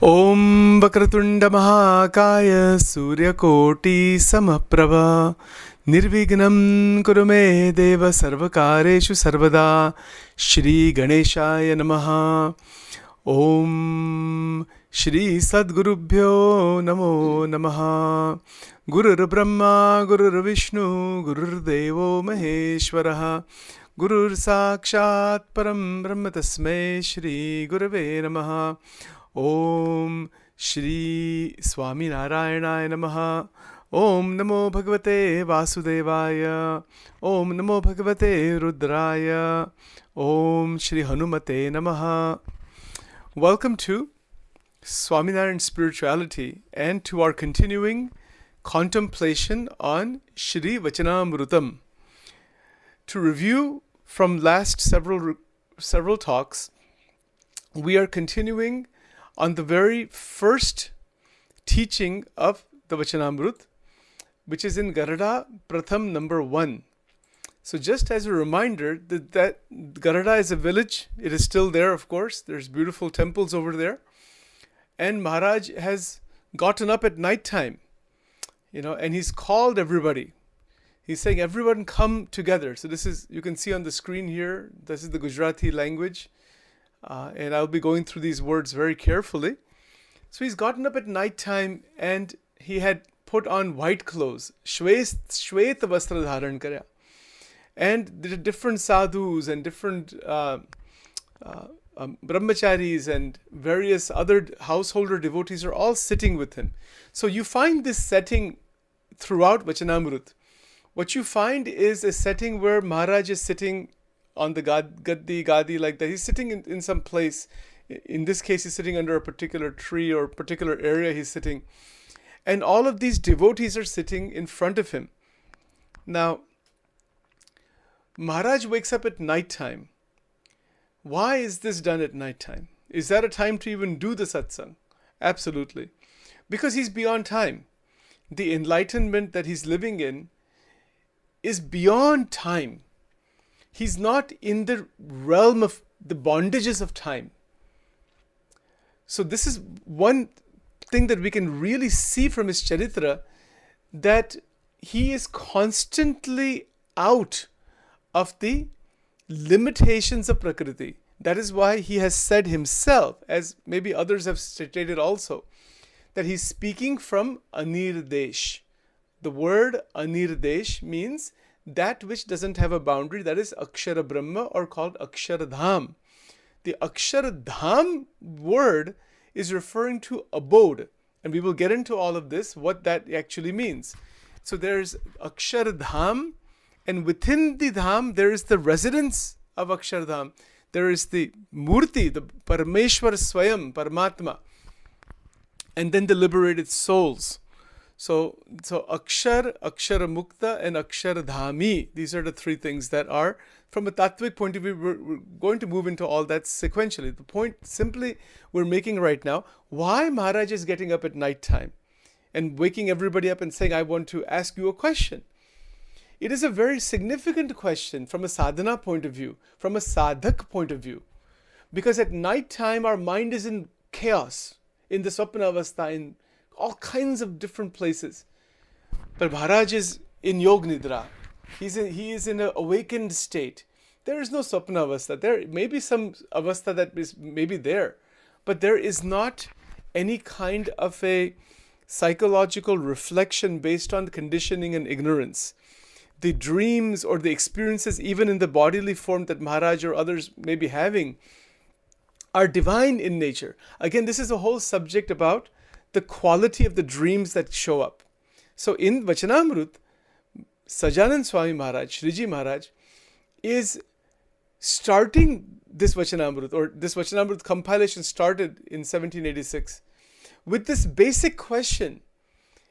Om Vakratunda Mahakaya Suryakoti Samaprabha Nirvignam Kurume Deva Sarvakareshu Sarvada Shri Ganeshaya Namaha Om Shri Sadgurubhyo Namo Namaha Gurur Brahma Gurur Vishnu Gurur Devo Maheshwaraha Gurur Sakshat Param Brahma Tasmai Shri Gurave Namaha Om Shri Swaminarayanaya Namaha Om Namo Bhagavate Vasudevaya Om Namo Bhagavate Rudraya Om Shri Hanumate Namaha. Welcome to Swaminarayan Spirituality and to our continuing contemplation on Shri Vachanamrutam. To review from last several talks, we are continuing on the very first teaching of the Vachanamrut, which is in Garada Pratham number 1. So just as a reminder that Garada is a village, it is still there, of course. There's beautiful temples over there. And Maharaj has gotten up at night time, and he's called everybody. He's saying, everyone come together. So this is, you can see on the screen here, this is the Gujarati language. And I'll be going through these words very carefully. So he's gotten up at night time and he had put on white clothes. Shwet vastra dharan karya. And the different sadhus and different brahmacharis and various other householder devotees are all sitting with him. So you find this setting throughout Vachanamrut. What you find is a setting where Maharaj is sitting on the gadi like that. He's sitting in some place. In this case, he's sitting under a particular tree or particular area he's sitting. And all of these devotees are sitting in front of him. Now, Maharaj wakes up at night time. Why is this done at night time? Is that a time to even do the satsang? Absolutely. Because he's beyond time. The enlightenment that he's living in is beyond time. He's not in the realm of the bondages of time. So this is one thing that we can really see from his charitra, that he is constantly out of the limitations of Prakriti. That is why he has said himself, as maybe others have stated also, that he's speaking from Anirdesh. The word Anirdesh means that which doesn't have a boundary, that is Akshara Brahma, or called Akshara Dham. The Akshara Dham word is referring to abode. And we will get into all of this, what that actually means. So there's Akshara Dham, and within the Dham, there is the residence of Akshara Dham. There is the Murti, the Parameshwar Swayam, Paramatma, and then the liberated souls. So Akshar, Akshara Mukta, and Akshara Dhami. These are the three things that are, from a Tattvic point of view, we're going to move into all that sequentially. The point simply we're making right now, why Maharaj is getting up at night time and waking everybody up and saying, I want to ask you a question. It is a very significant question from a sadhana point of view, from a sadhak point of view. Because at night time, our mind is in chaos, in the Swapna Avastha, in all kinds of different places. But Maharaj is in Yog Nidra. He is in an awakened state. There is no Swapna Avastha. There may be some Avastha that is maybe there. But there is not any kind of a psychological reflection based on conditioning and ignorance. The dreams or the experiences, even in the bodily form that Maharaj or others may be having, are divine in nature. Again, this is a whole subject about the quality of the dreams that show up. So in Vachanamrut, Sajanand Swami Maharaj, Shriji Maharaj, is starting this Vachanamrut, or this Vachanamrut compilation started in 1786, with this basic question.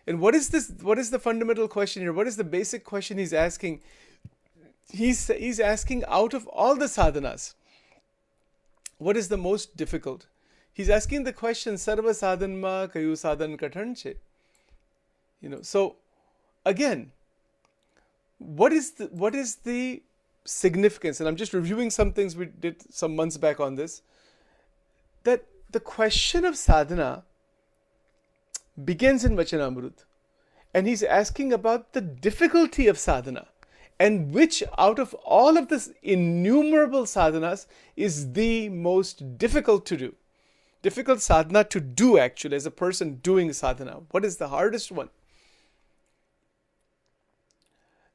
And what is this? What is the fundamental question here? What is the basic question he's asking? He's asking, out of all the sadhanas, what is the most difficult? He's asking the question, Sarva sadhanma kayu sadhan kathanche. So again, what is the significance? And I'm just reviewing some things we did some months back on this. That the question of sadhana begins in Vachanamrut. And he's asking about the difficulty of sadhana. And which out of all of this innumerable sadhanas is the most difficult to do? Difficult sadhana to do, actually, as a person doing sadhana. What is the hardest one?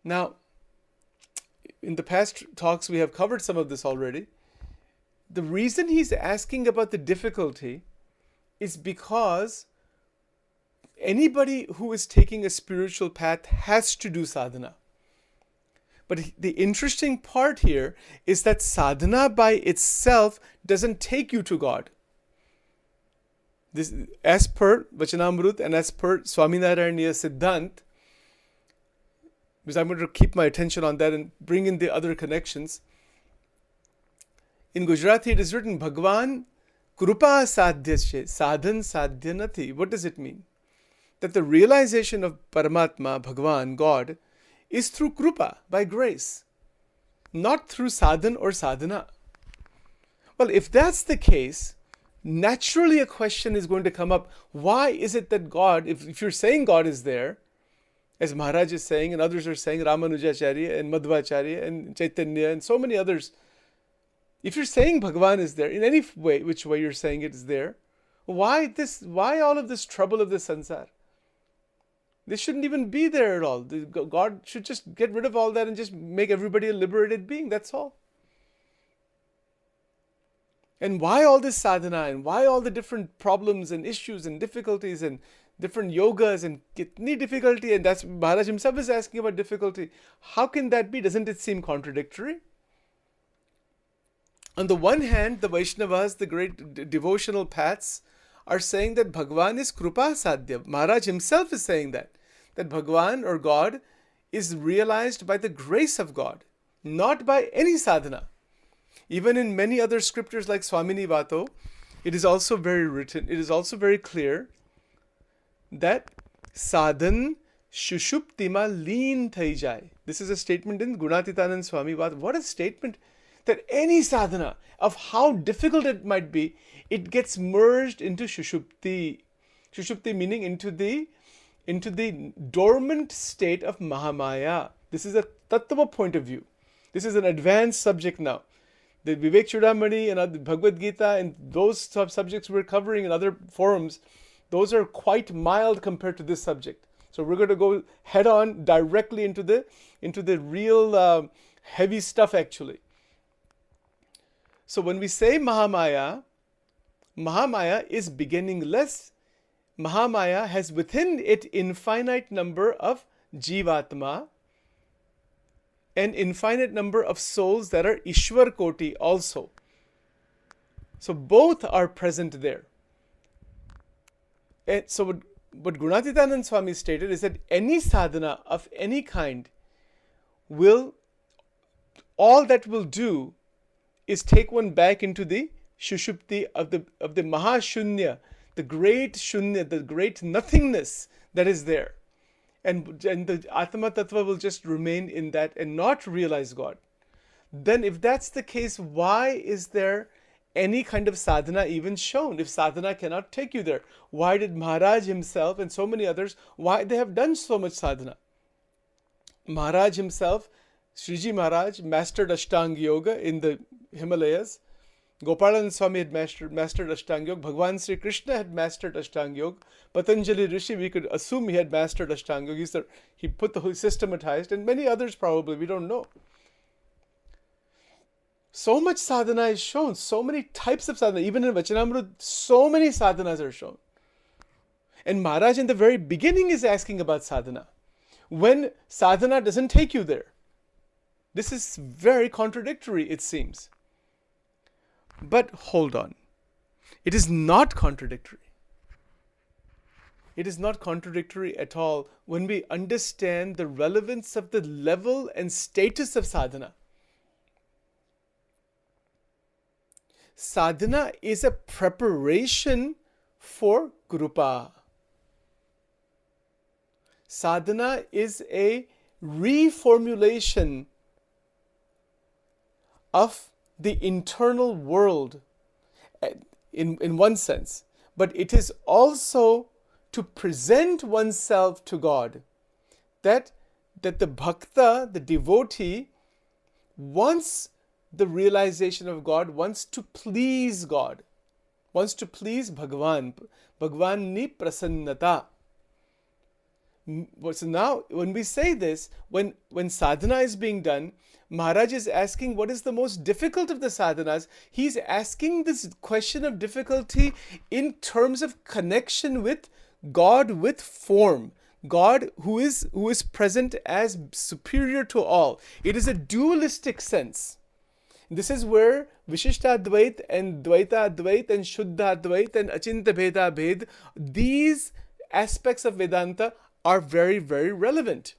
Now, in the past talks, we have covered some of this already. The reason he's asking about the difficulty is because anybody who is taking a spiritual path has to do sadhana. But the interesting part here is that sadhana by itself doesn't take you to God. This, as per Vachanamrut and as per Swaminarayan Siddhant, because I'm going to keep my attention on that and bring in the other connections. In Gujarati it is written, Bhagwan Krupa Sadhyasya, Sadhan Sadhyanati. What does it mean? That the realization of Paramatma, Bhagwan, God, is through Krupa, by grace, not through sadhan or sadhana. Well, if that's the case, naturally a question is going to come up. Why is it that God, if you're saying God is there, as Maharaj is saying and others are saying, Ramanujacharya and Madhvacharya and Chaitanya and so many others, if you're saying Bhagavan is there, in any way, which way you're saying it is there, why all of this trouble of the sansar? This shouldn't even be there at all. God should just get rid of all that and just make everybody a liberated being. That's all. And why all this sadhana and why all the different problems and issues and difficulties and different yogas and kitni difficulty? And that's Maharaj himself is asking about difficulty. How can that be? Doesn't it seem contradictory? On the one hand, the Vaishnavas, the great devotional paths, are saying that Bhagavan is Krupa Sadhya. Maharaj himself is saying that Bhagavan or God is realized by the grace of God, not by any sadhana. Even in many other scriptures like Swamini Vato, it is also very clear that sadhan shushuptima leen thai jai. This is a statement in Gunatitanand Swami Vato. What a statement! That any sadhana, of how difficult it might be, it gets merged into Shushupti. Shushupti meaning into the dormant state of Mahamaya. This is a Tattva point of view. This is an advanced subject now. The Vivek Chudamani and the Bhagavad Gita and those subjects we're covering in other forums, those are quite mild compared to this subject. So we're going to go head on directly into the real heavy stuff actually. So when we say Mahamaya, Mahamaya is beginningless. Mahamaya has within it infinite number of Jivatma and infinite number of souls that are Ishwar Koti also. So both are present there. And so what Gunatitanand Swami stated is that any sadhana of any kind all that will do is take one back into the Shushupti of the Mahashunya, the great Shunya, the great nothingness that is there. And the Atma Tattva will just remain in that and not realize God. Then if that's the case, why is there any kind of sadhana even shown? If sadhana cannot take you there, why did Maharaj himself and so many others, why they have done so much sadhana? Maharaj himself, Sriji Maharaj, mastered Ashtanga Yoga in the Himalayas. Gopalanand Swami had mastered Ashtanga Yoga. Bhagwan Sri Krishna had mastered Ashtanga Yoga. Patanjali Rishi, we could assume he had mastered Ashtanga Yoga. He put the whole systematized, and many others probably, we don't know. So much sadhana is shown, so many types of sadhana. Even in Vachanamrut, so many sadhanas are shown. And Maharaj in the very beginning is asking about sadhana. When sadhana doesn't take you there. This is very contradictory, it seems. But hold on. It is not contradictory. It is not contradictory at all when we understand the relevance of the level and status of sadhana. Sadhana is a preparation for Krupa. Sadhana is a reformulation of the internal world. in one sense, but it is also to present oneself to God. That the bhakta, the devotee, wants the realization of God, wants to please God, wants to please Bhagwan. Bhagwan ni prasannata. So now, when we say this, when sadhana is being done, Maharaj is asking what is the most difficult of the sadhanas. He's asking this question of difficulty in terms of connection with God with form. God who is present as superior to all. It is a dualistic sense. This is where Vishishtadvait and Dvaita Advait and Shuddha Advait and Achinta Bheda Bhed, these aspects of Vedanta are very, very relevant.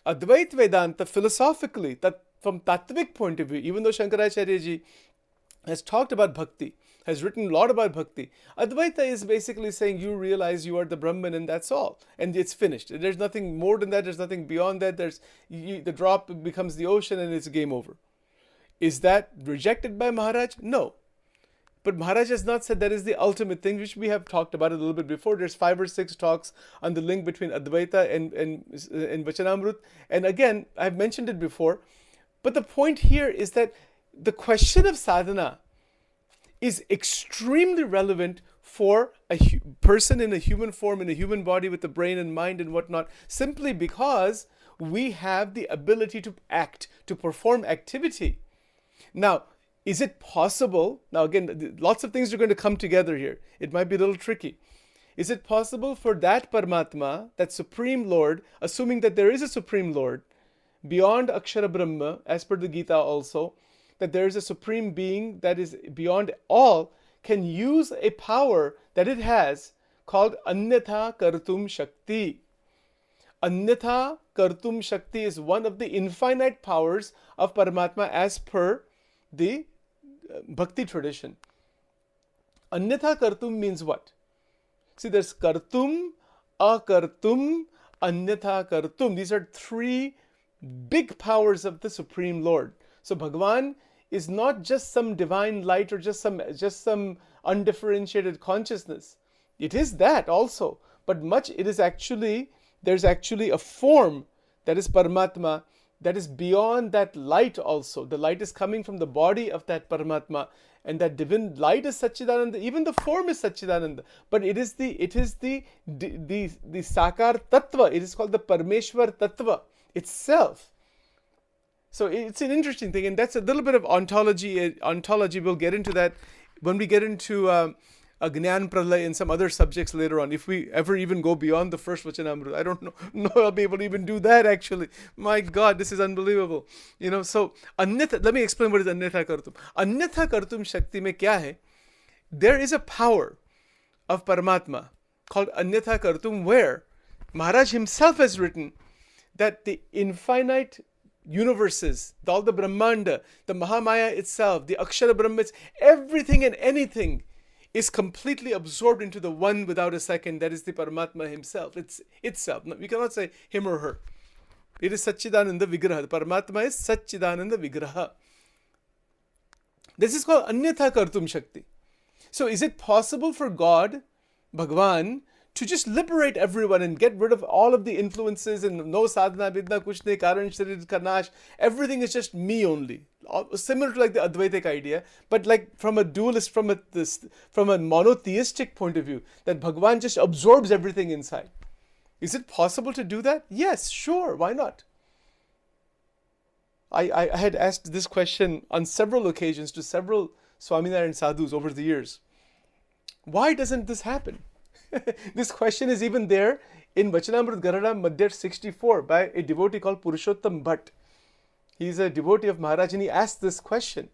Advait Vedanta philosophically, from tattvic point of view, even though Shankaracharya ji has talked about bhakti, has written a lot about bhakti, Advaita is basically saying you realize you are the Brahman and that's all. And it's finished. There's nothing more than that. There's nothing beyond that. The drop becomes the ocean and it's game over. Is that rejected by Maharaj? No. But Maharaj has not said that is the ultimate thing, which we have talked about a little bit before. There's 5 or 6 talks on the link between Advaita and Vachanamrut. And again, I've mentioned it before. But the point here is that the question of sadhana is extremely relevant for a person in a human form, in a human body with a brain and mind and whatnot, simply because we have the ability to act, to perform activity. Now, is it possible? Now again, lots of things are going to come together here. It might be a little tricky. Is it possible for that Paramatma, that Supreme Lord, assuming that there is a Supreme Lord, beyond Akshara Brahma, as per the Gita also, that there is a Supreme Being that is beyond all, can use a power that it has called Anyatha Kartum Shakti. Anyatha Kartum Shakti is one of the infinite powers of Paramatma as per the Bhakti tradition. Anyatha Kartum means what? See, there's Kartum, Akartum, Anyatha Kartum. These are 3 big powers of the Supreme Lord. So Bhagwan is not just some divine light or just some undifferentiated consciousness. It is that also, but there's actually a form that is Paramatma that is beyond that light also. The light is coming from the body of that Paramatma, and that divine light is Satchidananda. Even the form is Satchidananda, but it is the Sakar Tattva. It is called the Parmeshwar Tattva itself. So it's an interesting thing, and that's a little bit of ontology. We'll get into that when we get into Gnan Pralay and some other subjects later on. If we ever even go beyond the first Vachanamrut, I don't know I'll be able to even do that actually. My God, this is unbelievable. So Anyatha, let me explain what is Anyatha Kartum. Anyatha Kartum Shakti mein kya hai? There is a power of Paramatma called Anyatha Kartum, where Maharaj himself has written that the infinite universes, all the Brahmanda, the Mahamaya itself, the Akshara Brahma, everything and anything is completely absorbed into the one without a second. That is the Paramatma himself. It's itself. No, we cannot say him or her. It is Satchidananda Vigraha. The Paramatma is Satchidananda Vigraha. This is called Anyatha Kartum Shakti. So is it possible for God, Bhagwan, to just liberate everyone and get rid of all of the influences and no sadhana, vidna, kuch nahi, karan, sharir, karnash, everything is just me only. Similar to like the Advaitic idea, but like from a dualist, from a monotheistic point of view, that Bhagwan just absorbs everything inside. Is it possible to do that? Yes, sure, why not? I had asked this question on several occasions to several Swaminarayan sadhus over the years. Why doesn't this happen? This question is even there in Vachanamrut Garada Madhya 64 by a devotee called Purushottam Bhatt. He's a devotee of Maharaj and he asked this question.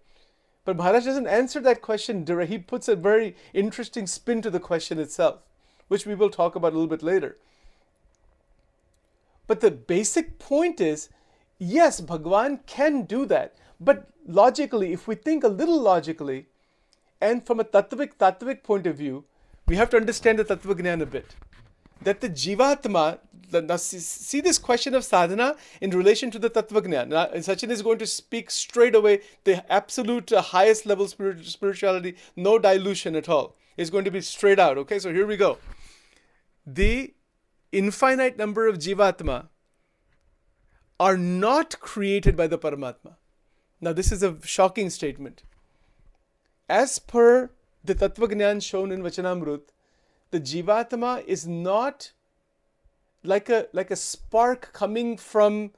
But Maharaj doesn't answer that question directly. He puts a very interesting spin to the question itself, which we will talk about a little bit later. But the basic point is, yes, Bhagwan can do that. But logically, if we think a little logically, and from a tattvic point of view, we have to understand the Tattva Gnan a bit. That the Jivatma, now see this question of sadhana in relation to the Tattva Gnan. Now, Sachin is going to speak straight away the absolute highest level spirituality, no dilution at all. It's going to be straight out. Okay, so here we go. The infinite number of Jivatma are not created by the Paramatma. Now, this is a shocking statement. As per the Tattva Gnan shown in Vachanamrut, the Jivatma is not like a spark coming from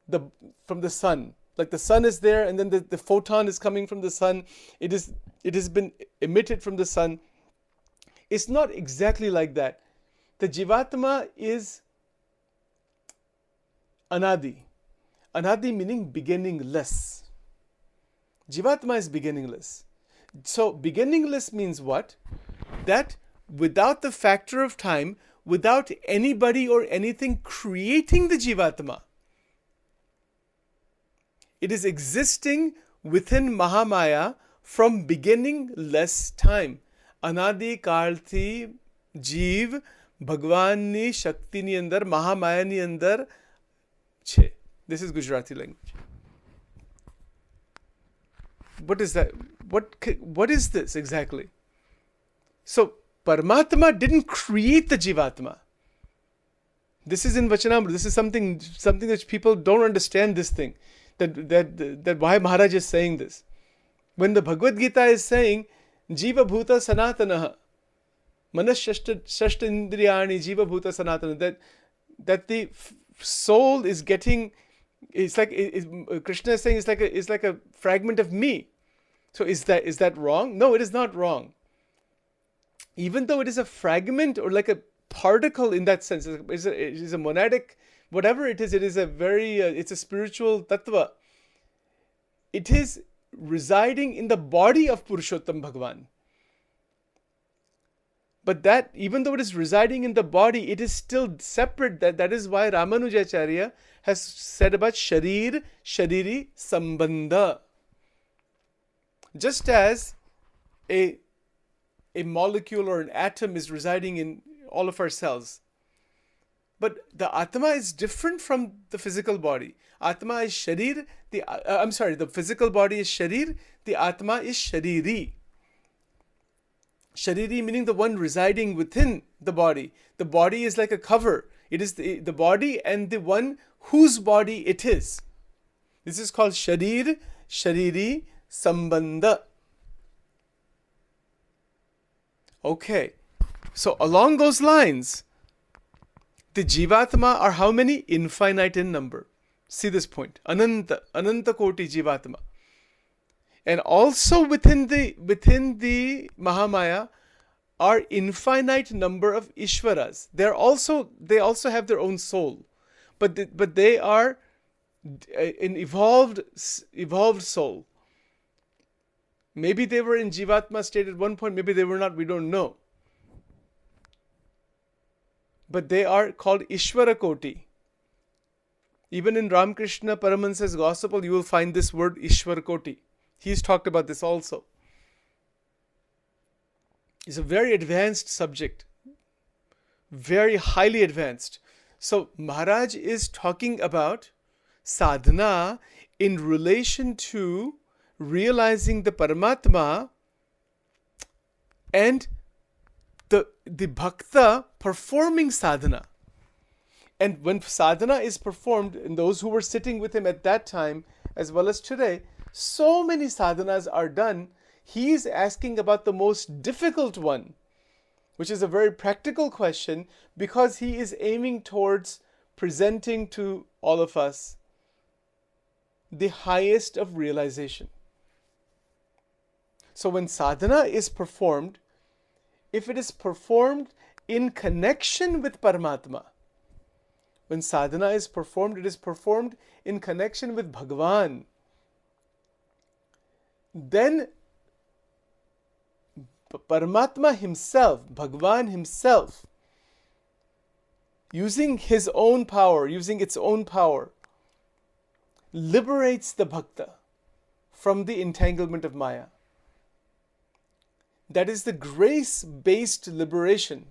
the sun. Like the sun is there, and then the photon is coming from the sun. It has been emitted from the sun. It's not exactly like that. The Jivatma is anadi. Anadi meaning beginningless. Jivatma is beginningless. So beginningless means what? That without the factor of time, without anybody or anything creating the Jivatma, it is existing within Mahamaya from beginningless time. Anadi Kalthi Jeev Bhagwan ni Shakti ni andar, Mahamaya ni andar che. This is Gujarati language. What is that? What is this exactly? So Paramatma didn't create the Jivatma. This is in Vachanamrut. This is something that people don't understand. This thing that why Maharaj is saying this. When the Bhagavad Gita is saying Jiva Bhuta Sanatanaha, Manas Shashtindriyani Jiva Bhuta Sanatana, that the soul is getting, it's like Krishna is saying it's like a fragment of me. So is that wrong? No, it is not wrong. Even though it is a fragment or like a particle in that sense, it is a monadic, whatever it is a very, it's a spiritual tattva. It is residing in the body of Purushottam Bhagavan. But that, even though it is residing in the body, it is still separate. That is why Ramanujacharya has said about Sharir, Shariri, Sambandha. Just as a molecule or an atom is residing in all of our cells. But the Atma is different from the physical body. Atma is Sharir, the physical body is Sharir, the Atma is Shariri. Shariri meaning the one residing within the body. The body is like a cover. It is the body and the one whose body it is. This is called Sharir, Shariri, Sambandha. Okay, so along those lines, the Jivatma are how many? Infinite in number. See this point. Ananta Koti Jivatma. And also within the Mahamaya are infinite number of Ishvaras. They also have their own soul, but they are an evolved soul. Maybe they were in Jivatma state at one point, maybe they were not, we don't know. But they are called Ishvara Koti. Even in Ramakrishna Paramahansa's Gospel, you will find this word Ishvara Koti. He's talked about this also. It's a very advanced subject. Very highly advanced. So Maharaj is talking about sadhana in relation to realizing the Paramatma and the bhakta performing sadhana. And when sadhana is performed, and those who were sitting with him at that time as well as today, so many sadhanas are done. He is asking about the most difficult one, which is a very practical question, because he is aiming towards presenting to all of us the highest of realization. So when sadhana is performed, if it is performed in connection with Paramatma, when sadhana is performed, it is performed in connection with Bhagavan, then Paramatma himself, Bhagavan himself, using its own power, liberates the bhakta from the entanglement of Maya. That is the grace-based liberation.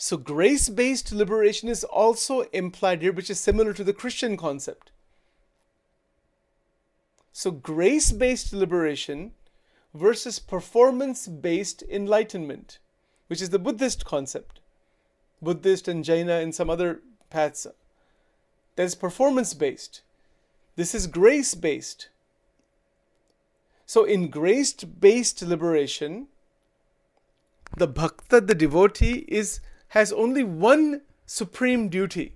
So grace-based liberation is also implied here, which is similar to the Christian concept. So grace-based liberation versus performance-based enlightenment, which is the Buddhist concept. Buddhist and Jaina and some other paths. That is performance-based. This is grace-based. So in grace-based liberation, the bhakta, the devotee, has only one supreme duty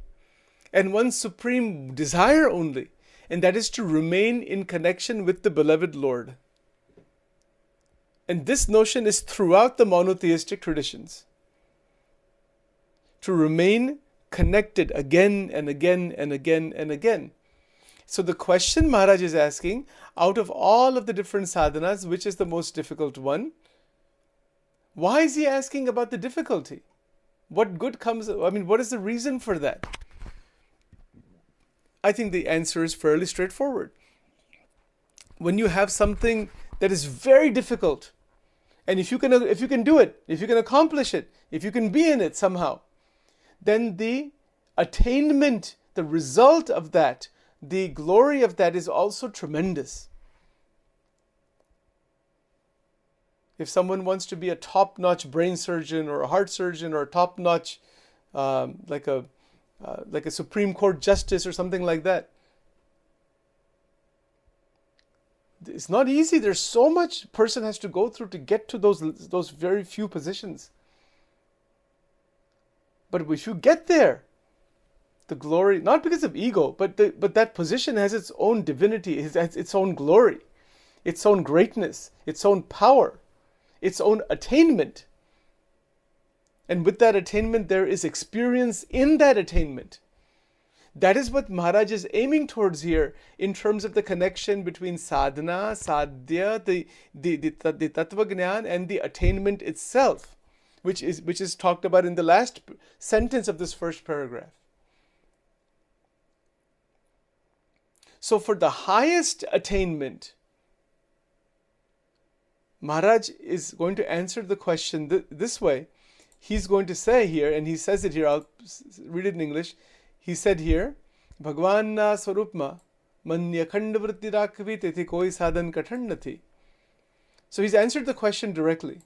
and one supreme desire only, and that is to remain in connection with the beloved Lord. And this notion is throughout the monotheistic traditions. To remain connected again and again and again and again. So the question Maharaj is asking, out of all of the different sadhanas, which is the most difficult one? Why is he asking about the difficulty? What good comes, what is the reason for that? I think the answer is fairly straightforward. When you have something that is very difficult, and if you can do it, if you can accomplish it, if you can be in it somehow, then the attainment, the result of that, the glory of that is also tremendous. If someone wants to be a top-notch brain surgeon or a heart surgeon or a top-notch like a Supreme Court justice or something like that, it's not easy. There's so much a person has to go through to get to those very few positions. But if you get there, the glory, not because of ego, but that position has its own divinity, it has its own glory, its own greatness, its own power, its own attainment. And with that attainment, there is experience in that attainment. That is what Maharaj is aiming towards here in terms of the connection between sadhana, sadhya, the tattva gnan, and the attainment itself, which is talked about in the last sentence of this first paragraph. So for the highest attainment, Maharaj is going to answer the question this way. He's going to say here, and he says it here, I'll read it in English. He said here, Bhagwan na swarupma manya khandavritti rakvi teti koi sadhan kathan nathi. So he's answered the question directly.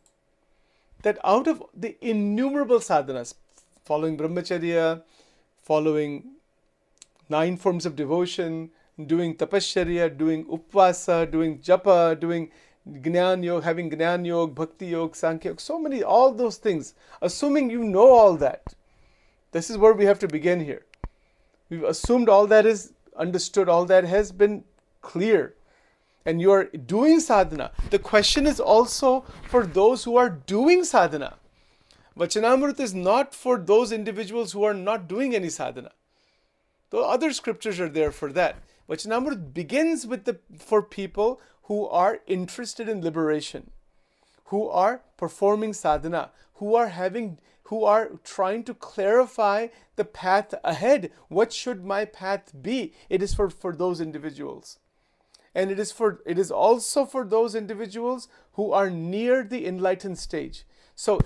That out of the innumerable sadhanas, following brahmacharya, following 9 forms of devotion, doing tapasya, doing upvasa, doing japa, doing Gnan Yoga, having Gnan Yoga, Bhakti Yoga, Sankhya Yoga, so many, all those things. Assuming you know all that. This is where we have to begin here. We've assumed all that is understood, all that has been clear. And you are doing sadhana. The question is also for those who are doing sadhana. Vachanamrut is not for those individuals who are not doing any sadhana. Though other scriptures are there for that. Vachanamrut begins for people who are interested in liberation, who are performing sadhana, who are trying to clarify the path ahead. What should my path be? It is for those individuals. And it is also for those individuals who are near the enlightened stage. So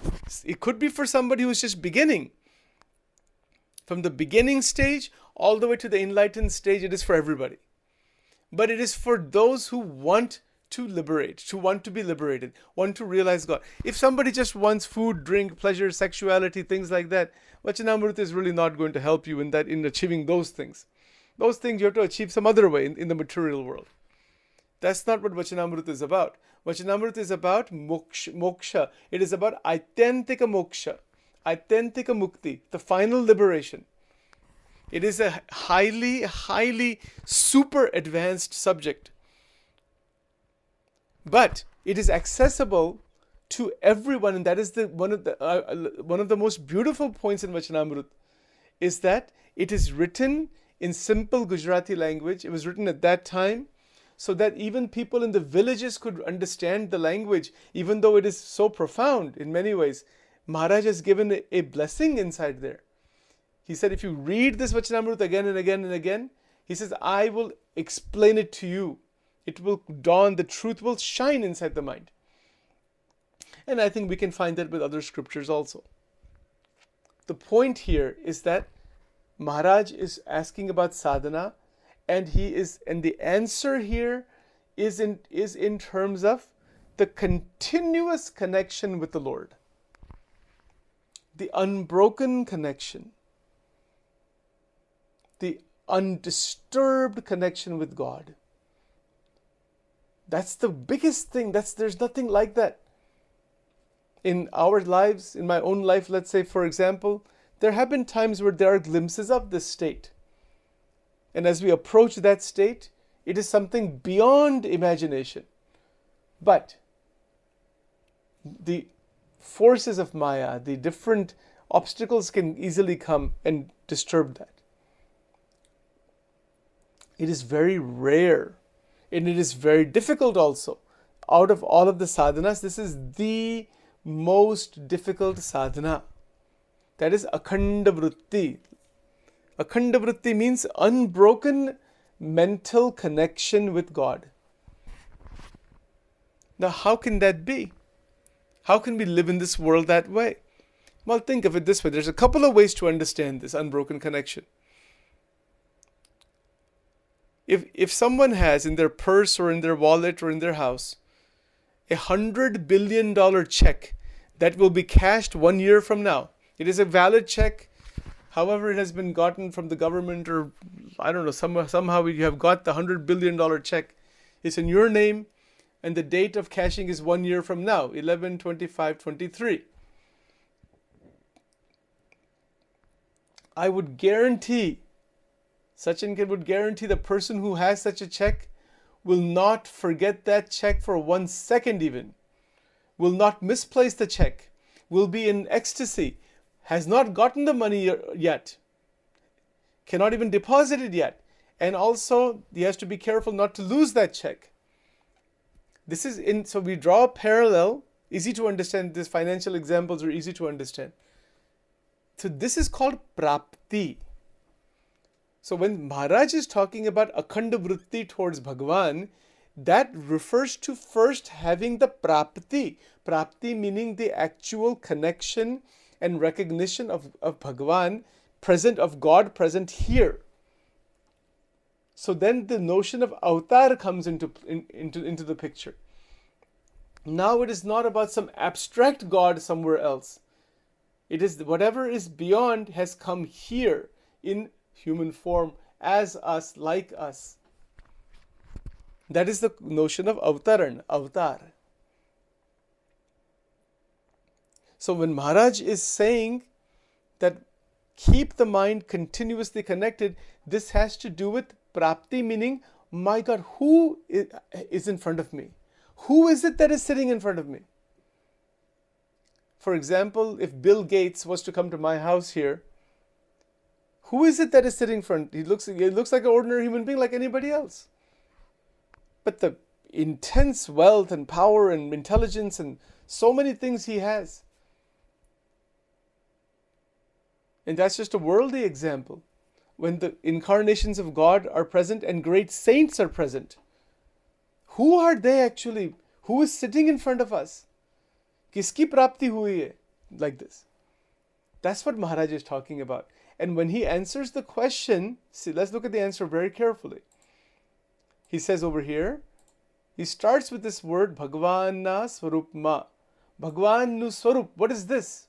it could be for somebody who's just beginning. From the beginning stage all the way to the enlightened stage, it is for everybody. But it is for those who want to liberate, who want to be liberated, want to realize God. If somebody just wants food, drink, pleasure, sexuality, things like that, Vachanamrut is really not going to help you in achieving those things. Those things you have to achieve some other way in the material world. That's not what Vachanamrut is about. Vachanamrut is about moksha. It is about aityantika moksha, aityantika mukti, the final liberation. It is a highly, highly super advanced subject. But it is accessible to everyone, and that is one of the most beautiful points in Vachanamrut, is that it is written in simple Gujarati language. It was written at that time so that even people in the villages could understand the language, even though it is so profound in many ways. Maharaj has given a blessing inside there. He said, if you read this Vachanamrut again and again and again, he says, I will explain it to you. It will dawn, the truth will shine inside the mind. And I think we can find that with other scriptures also. the point here is that Maharaj is asking about sadhana, and the answer here is in terms of the continuous connection with the Lord, the unbroken connection, the undisturbed connection with God. That's the biggest thing. There's nothing like that. In our lives, in my own life, let's say, for example, there have been times where there are glimpses of this state. And as we approach that state, it is something beyond imagination. But the forces of Maya, the different obstacles can easily come and disturb that. It is very rare, and it is very difficult also. Out of all of the sadhanas, this is the most difficult sadhana. That is akhanda vritti. Akhanda vritti means unbroken mental connection with God. Now, how can that be? How can we live in this world that way? Well, think of it this way. There's a couple of ways to understand this unbroken connection. If someone has in their purse or in their wallet or in their house $100 billion check that will be cashed 1 year from now, it is a valid check. However, it has been gotten from the government, or I don't know, somehow you have got the $100 billion check. It's in your name, and the date of cashing is 1 year from now, 11/25/23. I would guarantee, Sachin would guarantee the person who has such a check will not forget that check for 1 second even, will not misplace the check, will be in ecstasy, has not gotten the money yet, cannot even deposit it yet, and also he has to be careful not to lose that check. So we draw a parallel, easy to understand, these financial examples are easy to understand. So this is called prapti. So when Maharaj is talking about akhanda vritti towards Bhagavan, that refers to first having the prapti. Prapti meaning the actual connection and recognition of Bhagavan present, of God present here. So then the notion of avatar comes into the picture. Now it is not about some abstract God somewhere else. It is whatever is beyond has come here in human form as us, like us. That is the notion of avatar. So when Maharaj is saying that keep the mind continuously connected, this has to do with prapti, meaning, my God, who is in front of me? Who is it that is sitting in front of me? For example, if Bill Gates was to come to my house here, who is it that is sitting in front? He looks like an ordinary human being like anybody else. But the intense wealth and power and intelligence and so many things he has. And that's just a worldly example. When the incarnations of God are present and great saints are present, who are they actually? Who is sitting in front of us? Kiski prapti hui hai? Like this. That's what Maharaj is talking about. And when he answers the question, see, let's look at the answer very carefully. He says over here, he starts with this word, Bhagavan na swarupma. Bhagavan nu swarup. What is this?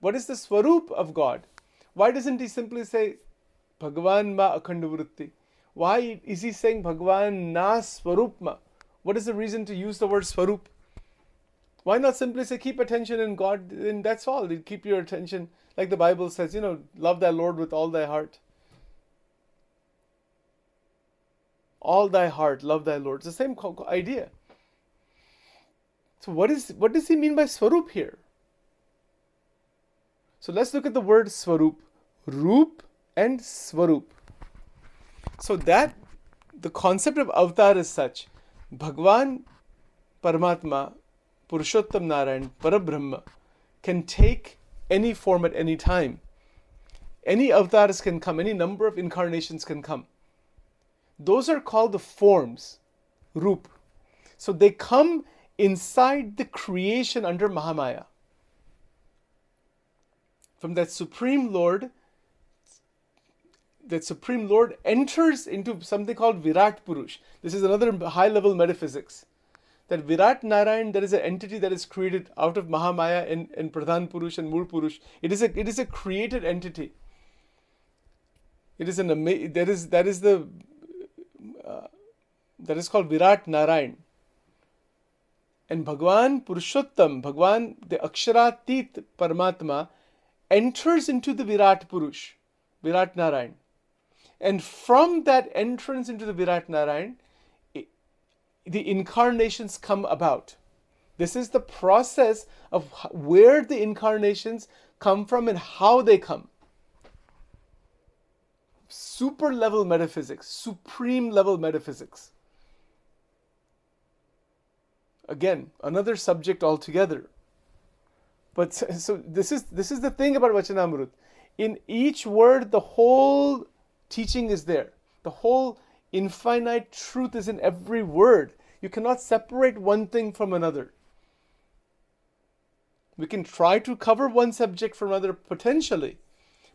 What is the swarup of God? Why doesn't he simply say, Bhagavan ma akhanda vritti? Why is he saying Bhagavan na swarupma? What is the reason to use the word swarup? Why not simply say keep attention in God, and that's all. Keep your attention, like the Bible says, love thy Lord with all thy heart. All thy heart, love thy Lord. It's the same idea. So what does he mean by swarup here? So let's look at the word swarup. Roop and swarup. So that, the concept of avatar is such. Bhagwan, Paramatma, Purushottam Narayan, Parabrahma can take any form at any time. Any avatars can come, any number of incarnations can come. Those are called the forms, Roop. So they come inside the creation under Mahamaya. from that Supreme Lord, enters into something called Virat Purush. This is another high-level metaphysics. That Virat Narayan, there is an entity that is created out of Mahamaya and Pradhan Purush and Mool Purush. It is a created entity. It is that is called Virat Narayan. And Bhagwan Purushottam, Bhagwan, the Aksharatit Paramatma, enters into the Virat Purush, Virat Narayan. And from that entrance into the Virat Narayan, the incarnations come about. This is the process of where the incarnations come from and how they come. Super level metaphysics, supreme level metaphysics. Again, another subject altogether. But so this is the thing about Vachanamrut. In each word, the whole teaching is there. The whole infinite truth is in every word. You cannot separate one thing from another. We can try to cover one subject from another potentially,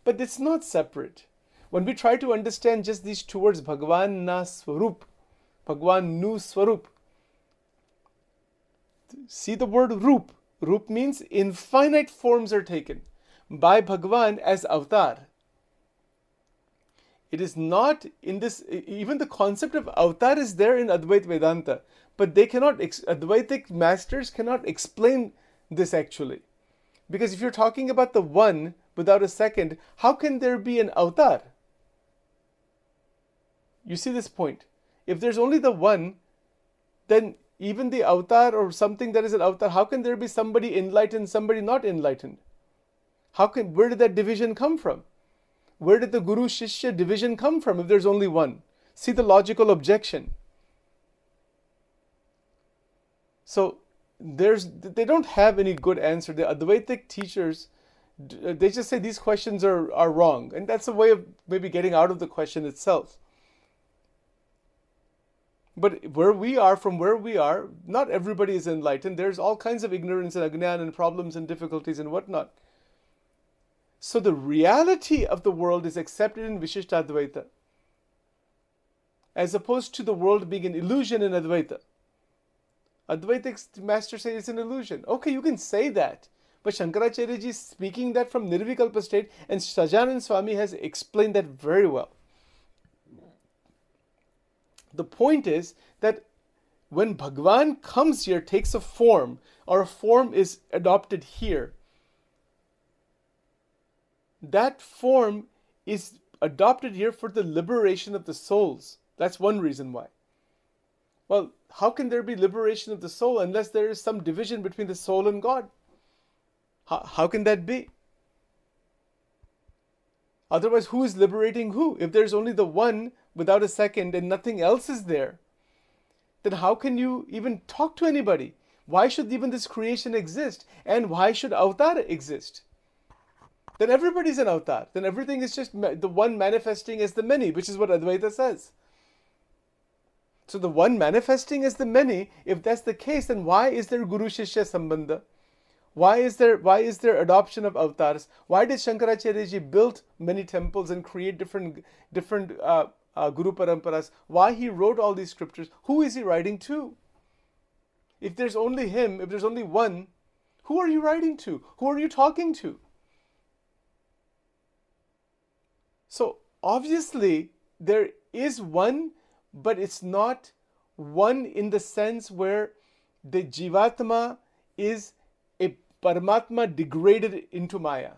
but it's not separate. When we try to understand just these two words, Bhagwan na Swarup, Bhagwan nu Swarup, see the word Rup. Rup means infinite forms are taken by Bhagwan as avatar. It is not in this, even the concept of avatar is there in Advaita Vedanta, but they cannot, Advaitic masters cannot explain this actually. Because if you're talking about the one without a second, how can there be an avatar? You see this point? If there's only the one, then even the avatar or something that is an avatar, how can there be somebody enlightened, somebody not enlightened? Where did that division come from? Where did the Guru Shishya division come from if there's only one? See the logical objection. So they don't have any good answer. The Advaitic teachers, they just say these questions are wrong. And that's a way of maybe getting out of the question itself. But from where we are, not everybody is enlightened. There's all kinds of ignorance and ajnana and problems and difficulties and whatnot. So the reality of the world is accepted in Vishishta Advaita, as opposed to the world being an illusion in Advaita. Advaitic masters say it's an illusion. Okay, you can say that. But Shankaracharya ji is speaking that from Nirvikalpa state, and Sajanand Swami has explained that very well. The point is that when Bhagwan comes here, takes a form, or a form is adopted here, that form is adopted here for the liberation of the souls. That's one reason why. Well, how can there be liberation of the soul unless there is some division between the soul and God? How can that be? Otherwise, who is liberating who? If there's only the one without a second and nothing else is there, then how can you even talk to anybody? Why should even this creation exist? And why should avatar exist? Then everybody's an avatar. Then everything is just the one manifesting as the many, which is what Advaita says. So the one manifesting as the many, if that's the case, then why is there Guru Shishya Sambandha? Why is there adoption of avatars? Why did Shankaracharya ji build many temples and create different Guru Paramparas? Why he wrote all these scriptures? Who is he writing to? If there's only him, if there's only one, who are you writing to? Who are you talking to? So obviously there is one, but it's not one in the sense where the Jivatma is a Paramatma degraded into Maya.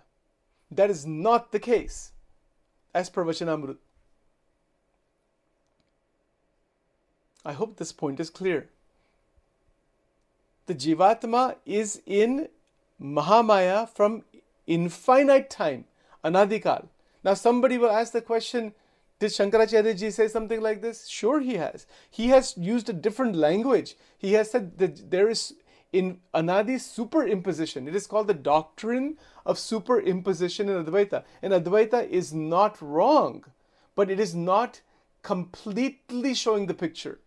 That is not the case, as per Vachanamrut. I hope this point is clear. The Jivatma is in Mahamaya from infinite time, Anadikal. Now somebody will ask the question, did Shankaracharya ji say something like this? Sure he has. He has used a different language. He has said that there is in Anadi superimposition. It is called the doctrine of superimposition in Advaita. And Advaita is not wrong, but it is not completely showing the picture.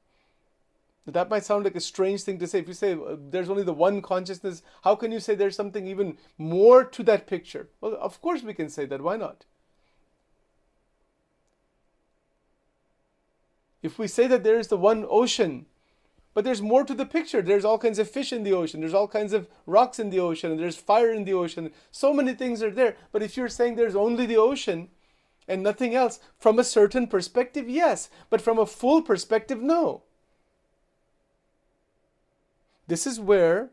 That might sound like a strange thing to say. If you say there's only the one consciousness, how can you say there's something even more to that picture? Well, of course we can say that. Why not? If we say that there is the one ocean, but there's more to the picture. There's all kinds of fish in the ocean. There's all kinds of rocks in the ocean. And there's fire in the ocean. So many things are there. But if you're saying there's only the ocean and nothing else, from a certain perspective, yes. But from a full perspective, no. This is where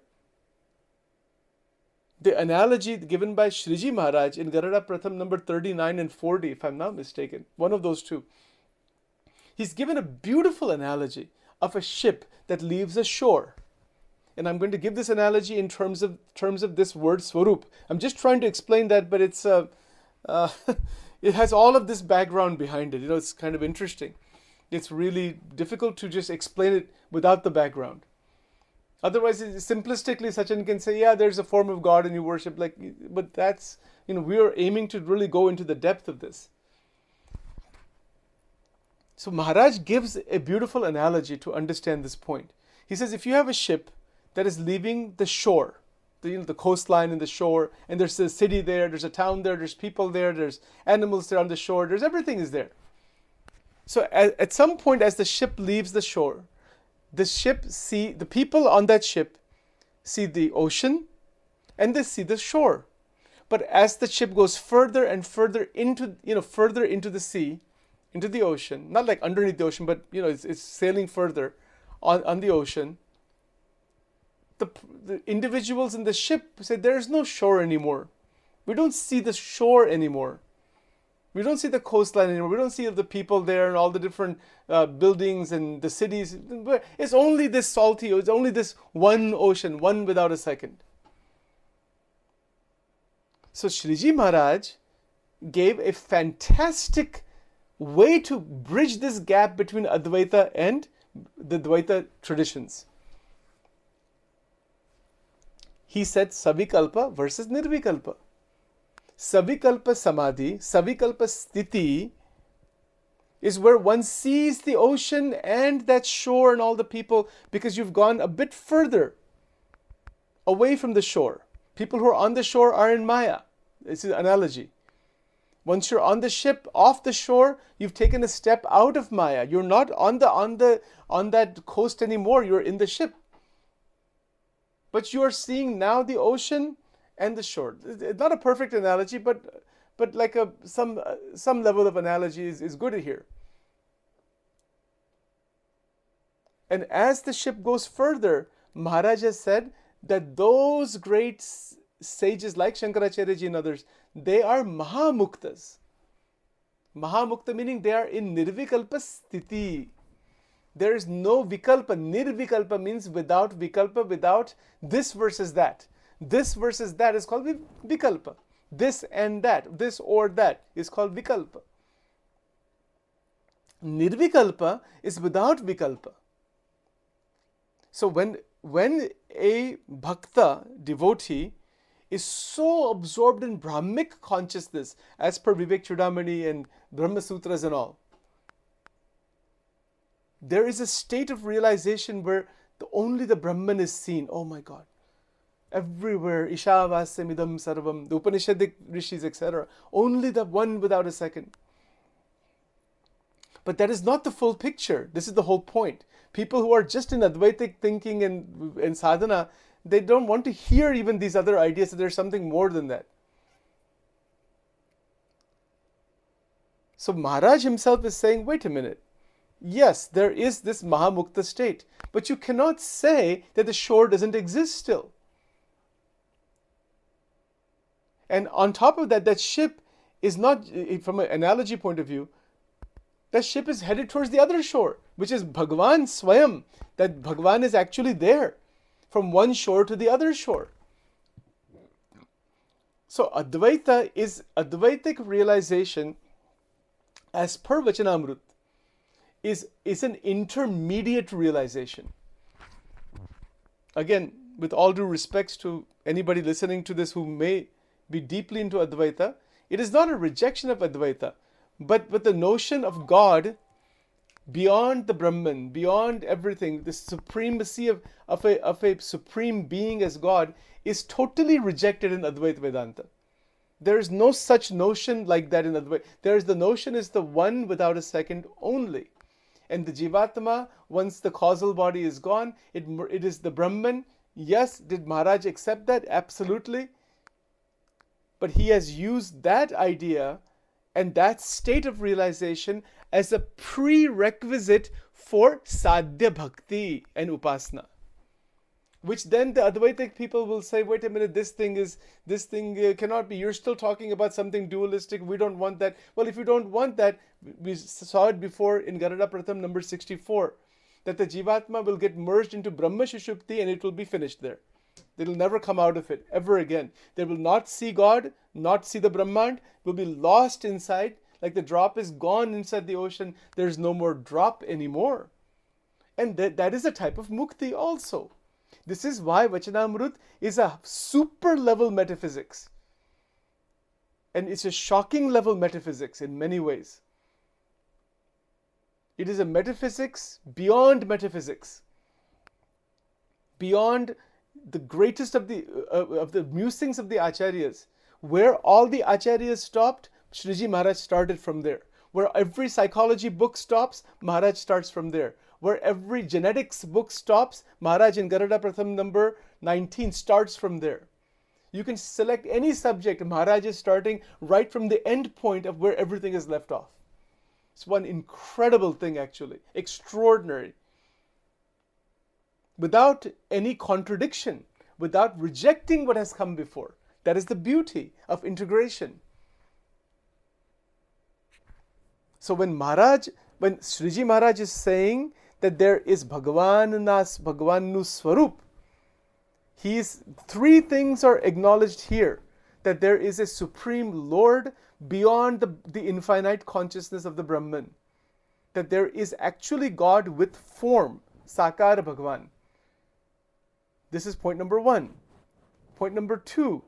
the analogy given by Shriji Maharaj in Garada Pratham number 39 and 40, if I'm not mistaken, one of those two. He's given a beautiful analogy of a ship that leaves a shore. And I'm going to give this analogy in terms of this word Swarup. I'm just trying to explain that, but it's it has all of this background behind it. It's kind of interesting. It's really difficult to just explain it without the background. Otherwise, simplistically, Sachin can say, yeah, there's a form of God and you worship. But that's, we are aiming to really go into the depth of this. So Maharaj gives a beautiful analogy to understand this point. He says, if you have a ship that is leaving the shore, the coastline and the shore, and there's a city there, there's a town there, there's people there, there's animals there on the shore, there's everything is there. So at some point as the ship leaves the shore, the people on that ship see the ocean and they see the shore. But as the ship goes further and further into the sea, into the ocean, not like underneath the ocean, but it's sailing further on the ocean, the individuals in the ship say there's no shore anymore. We don't see the shore anymore. We don't see the coastline anymore. We don't see the people there and all the different buildings and the cities. It's only this salty, it's only this one ocean, one without a second. So Shriji Maharaj gave a fantastic way to bridge this gap between Advaita and the Dvaita traditions. He said Savikalpa versus Nirvikalpa. Savikalpa Samadhi, Savikalpa Sthiti is where one sees the ocean and that shore and all the people because you've gone a bit further away from the shore. People who are on the shore are in Maya. This is an analogy. Once you're on the ship, off the shore, you've taken a step out of Maya. You're not on that coast anymore. You're in the ship. But you are seeing now the ocean and the shore. It's not a perfect analogy, but like some level of analogy is good here. And as the ship goes further, Maharaj has said that those great sages like Shankaracharya ji and others, they are Mahamuktas. Mahamukta meaning they are in Nirvikalpa Sthiti. There is no Vikalpa. Nirvikalpa means without Vikalpa, without this versus that. This versus that is called Vikalpa. This and that, this or that is called Vikalpa. Nirvikalpa is without Vikalpa. So when a bhakta, devotee, is so absorbed in Brahmic consciousness, as per Vivek Chudamani and Brahma Sutras and all, there is a state of realization where only the Brahman is seen. Oh my God. Everywhere, Ishavasya Sarvam, the Upanishadic rishis, etc. Only the one without a second. But that is not the full picture. This is the whole point. People who are just in Advaitic thinking and sadhana, they don't want to hear even these other ideas that there's something more than that. So Maharaj himself is saying, wait a minute. Yes, there is this Mahamukta state, but you cannot say that the shore doesn't exist still. And on top of that, that ship is not, from an analogy point of view, that ship is headed towards the other shore, which is Bhagavan Swayam, that Bhagavan is actually there, from one shore to the other shore. So Advaita is Advaitic realization, as per Vachanamrut, is an intermediate realization. Again, with all due respects to anybody listening to this who may be deeply into Advaita, it is not a rejection of Advaita, but the notion of God beyond the Brahman, beyond everything, the supremacy of a supreme being as God is totally rejected in Advaita Vedanta. There is no such notion like that in Advaita. There is the notion is the one without a second only. And the Jivatma, once the causal body is gone, it is the Brahman. Yes, did Maharaj accept that? Absolutely. But he has used that idea and that state of realization as a prerequisite for Sadhya Bhakti and Upasana. Which then the Advaitic people will say, wait a minute, this thing cannot be. You're still talking about something dualistic. We don't want that. Well, if you don't want that, we saw it before in Garada Pratham number 64, that the Jivatma will get merged into Brahma Shushupti and it will be finished there. They will never come out of it ever again. They will not see God, not see the Brahmand, will be lost inside. Like the drop is gone inside the ocean. There's no more drop anymore. And that is a type of mukti also. This is why Vachanamrut is a super level metaphysics. And it's a shocking level metaphysics in many ways. It is a metaphysics beyond metaphysics. Beyond the greatest of the musings of the Acharyas. Where all the Acharyas stopped, Sriji Maharaj started from there. Where every psychology book stops, Maharaj starts from there. Where every genetics book stops, Maharaj in Garada Pratham number 19 starts from there. You can select any subject, Maharaj is starting right from the end point of where everything is left off. It's one incredible thing actually, extraordinary. Without any contradiction, without rejecting what has come before. That is the beauty of integration. So when Sriji Maharaj is saying that there is Bhagavanu Swarup, three things are acknowledged here. That there is a supreme Lord beyond the infinite consciousness of the Brahman. That there is actually God with form, Sakara Bhagavan. This is point number one. Point number two,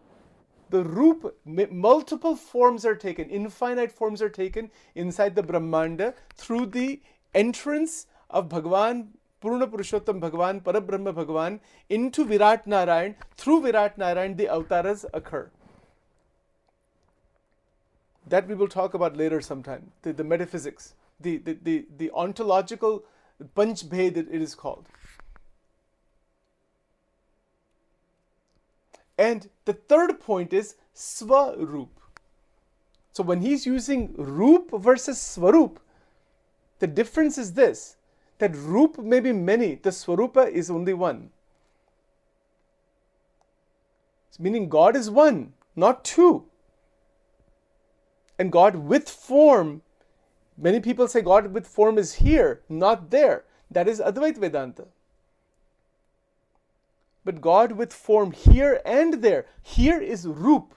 the Roop, multiple forms are taken, infinite forms are taken inside the Brahmanda through the entrance of Bhagavan, Purna Purushottam Bhagavan, Parabrahma Bhagavan into Virat Narayan. Through Virat Narayan, the avtaras occur. That we will talk about later sometime. The metaphysics, the ontological Panch Bhed it is called. And the third point is Swarup. So when he's using Roop versus Swarup, the difference is this, that Roop may be many, the Swarupa is only one. Meaning God is one, not two. And God with form, many people say God with form is here, not there. That is Advaita Vedanta. But God with form here and there. Here is Roop.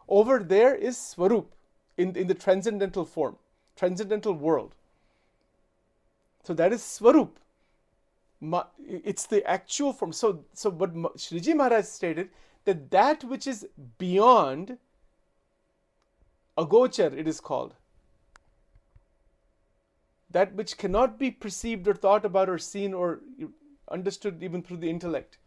Over there is Swarup in the transcendental form, transcendental world. So that is Swarup. It's the actual form. So what Sriji Maharaj stated, that which is beyond Agochar, it is called. That which cannot be perceived or thought about or seen or understood even through the intellect.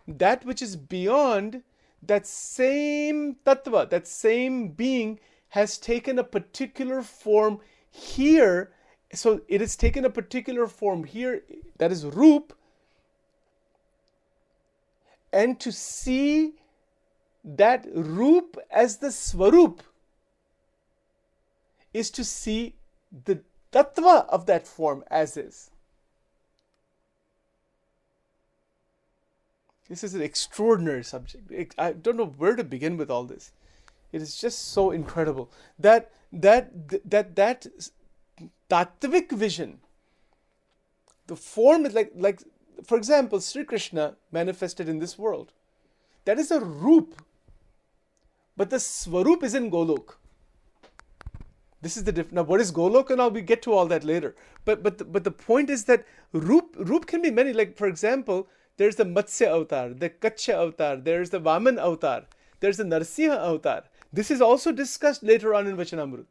That which is beyond, that same tattva, that same being has taken a particular form here. So it has taken a particular form here, that is Roop. And to see that Roop as the Swarup is to see the tattva of that form as is. This is an extraordinary subject. I don't know where to begin with all this. It is just so incredible. That tattvic vision, the form is like for example, Sri Krishna manifested in this world. That is a Roop. But the Swarup is in Golok. This is the difference. Now, what is Golok? And we get to all that later. But the point is that Roop can be many. Like, for example, there's the Matsya avatar, the Kachya avatar, there's the Vaman avatar, there's the Narsimha avatar. This is also discussed later on in Vachanamrut.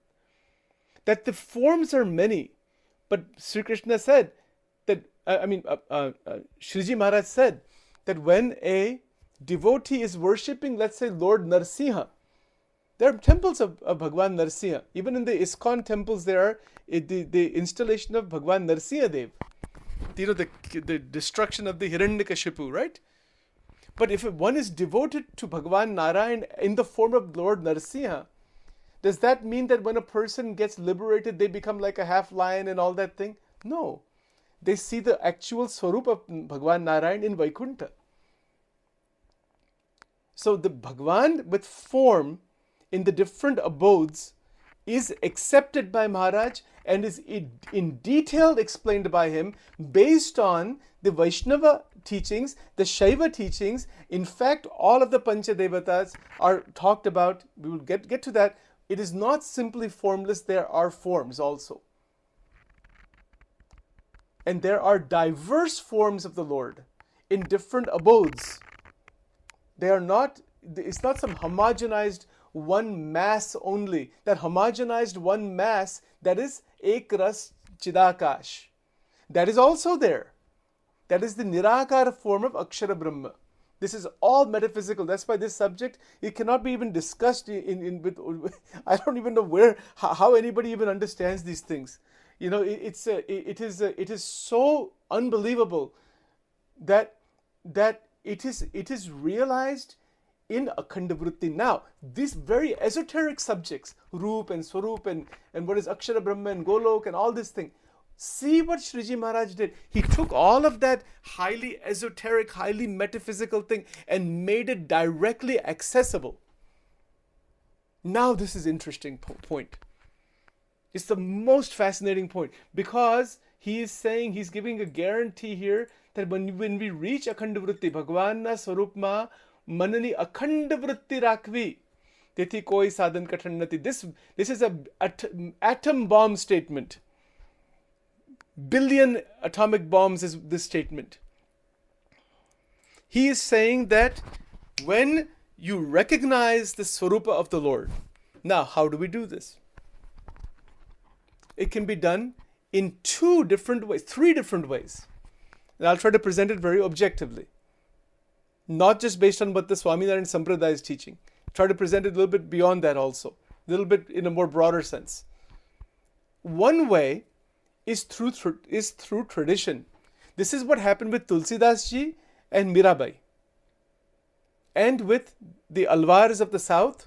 That the forms are many, But Sri Krishna said that, Shriji Maharaj said that when a devotee is worshipping, let's say, Lord Narsimha, there are temples of Bhagwan Narsimha. Even in the ISKCON temples, there are the installation of Bhagwan Narsimha Dev. The destruction of the Hiranyakashipu, right? But if one is devoted to Bhagwan Narayan in the form of Lord Narsimha, does that mean that when a person gets liberated, they become like a half lion and all that thing? No. They see the actual Swarup of Bhagwan Narayan in Vaikuntha. So the Bhagwan with form in the different abodes is accepted by Maharaj and is in detail explained by him based on the Vaishnava teachings, the Shaiva teachings. In fact, all of the Panchadevatas are talked about. We will get to that. It is not simply formless, there are forms also. And there are diverse forms of the Lord in different abodes. It's not some homogenized one mass only. That homogenized one mass, that is Ek Ras Chidakash. That is also there. That is the Nirakara form of Akshara Brahma. This is all metaphysical. That's why this subject, it cannot be even discussed with I don't even know how anybody even understands these things. It is so unbelievable that it is realized in Akhanda Vritti. Now, these very esoteric subjects, Roop and Swarup and what is Akshara Brahma and Golok and all this thing, see what Shriji Maharaj did. He took all of that highly esoteric, highly metaphysical thing and made it directly accessible. Now this is interesting point. It's the most fascinating point because he is saying, he's giving a guarantee here that when we reach Akhanda Vritti, Bhagwan na Swarupma Manani Akhanda Vritti Rakvi Teti Koi Sadhan Katannati. This is an atom bomb statement. Billion atomic bombs is this statement. He is saying that when you recognize the Swarupa of the Lord, now how do we do this? It can be done in three different ways. And I'll try to present it very objectively. Not just based on what the Swaminarayan Sampradaya is teaching. Try to present it a little bit beyond that also. A little bit in a more broader sense. One way is through tradition. This is what happened with Tulsidas Ji and Mirabai. And with the Alvars of the South,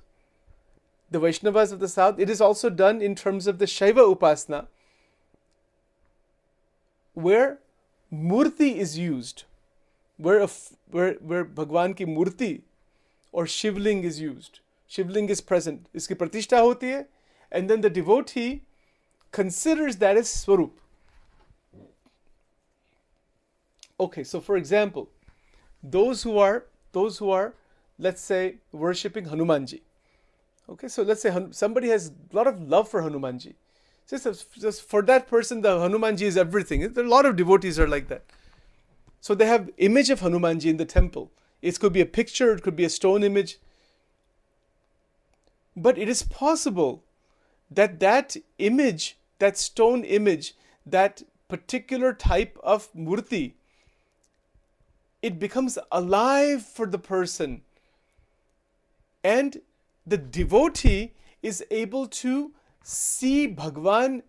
the Vaishnavas of the South. It is also done in terms of the Shaiva Upasana, where Murti is used, where Bhagwan ki Murti or Shivling is used. Shivling is present. Iski pratishtha hoti hai, and then the devotee considers that as Swarup. Okay, so for example, those who are, let's say, worshipping Hanumanji. Okay, so let's say somebody has a lot of love for Hanumanji. Just for that person, the Hanumanji is everything. There are a lot of devotees are like that. So they have image of Hanumanji in the temple. It could be a picture, it could be a stone image. But it is possible that image, that stone image, that particular type of murti, it becomes alive for the person. And the devotee is able to see Bhagwan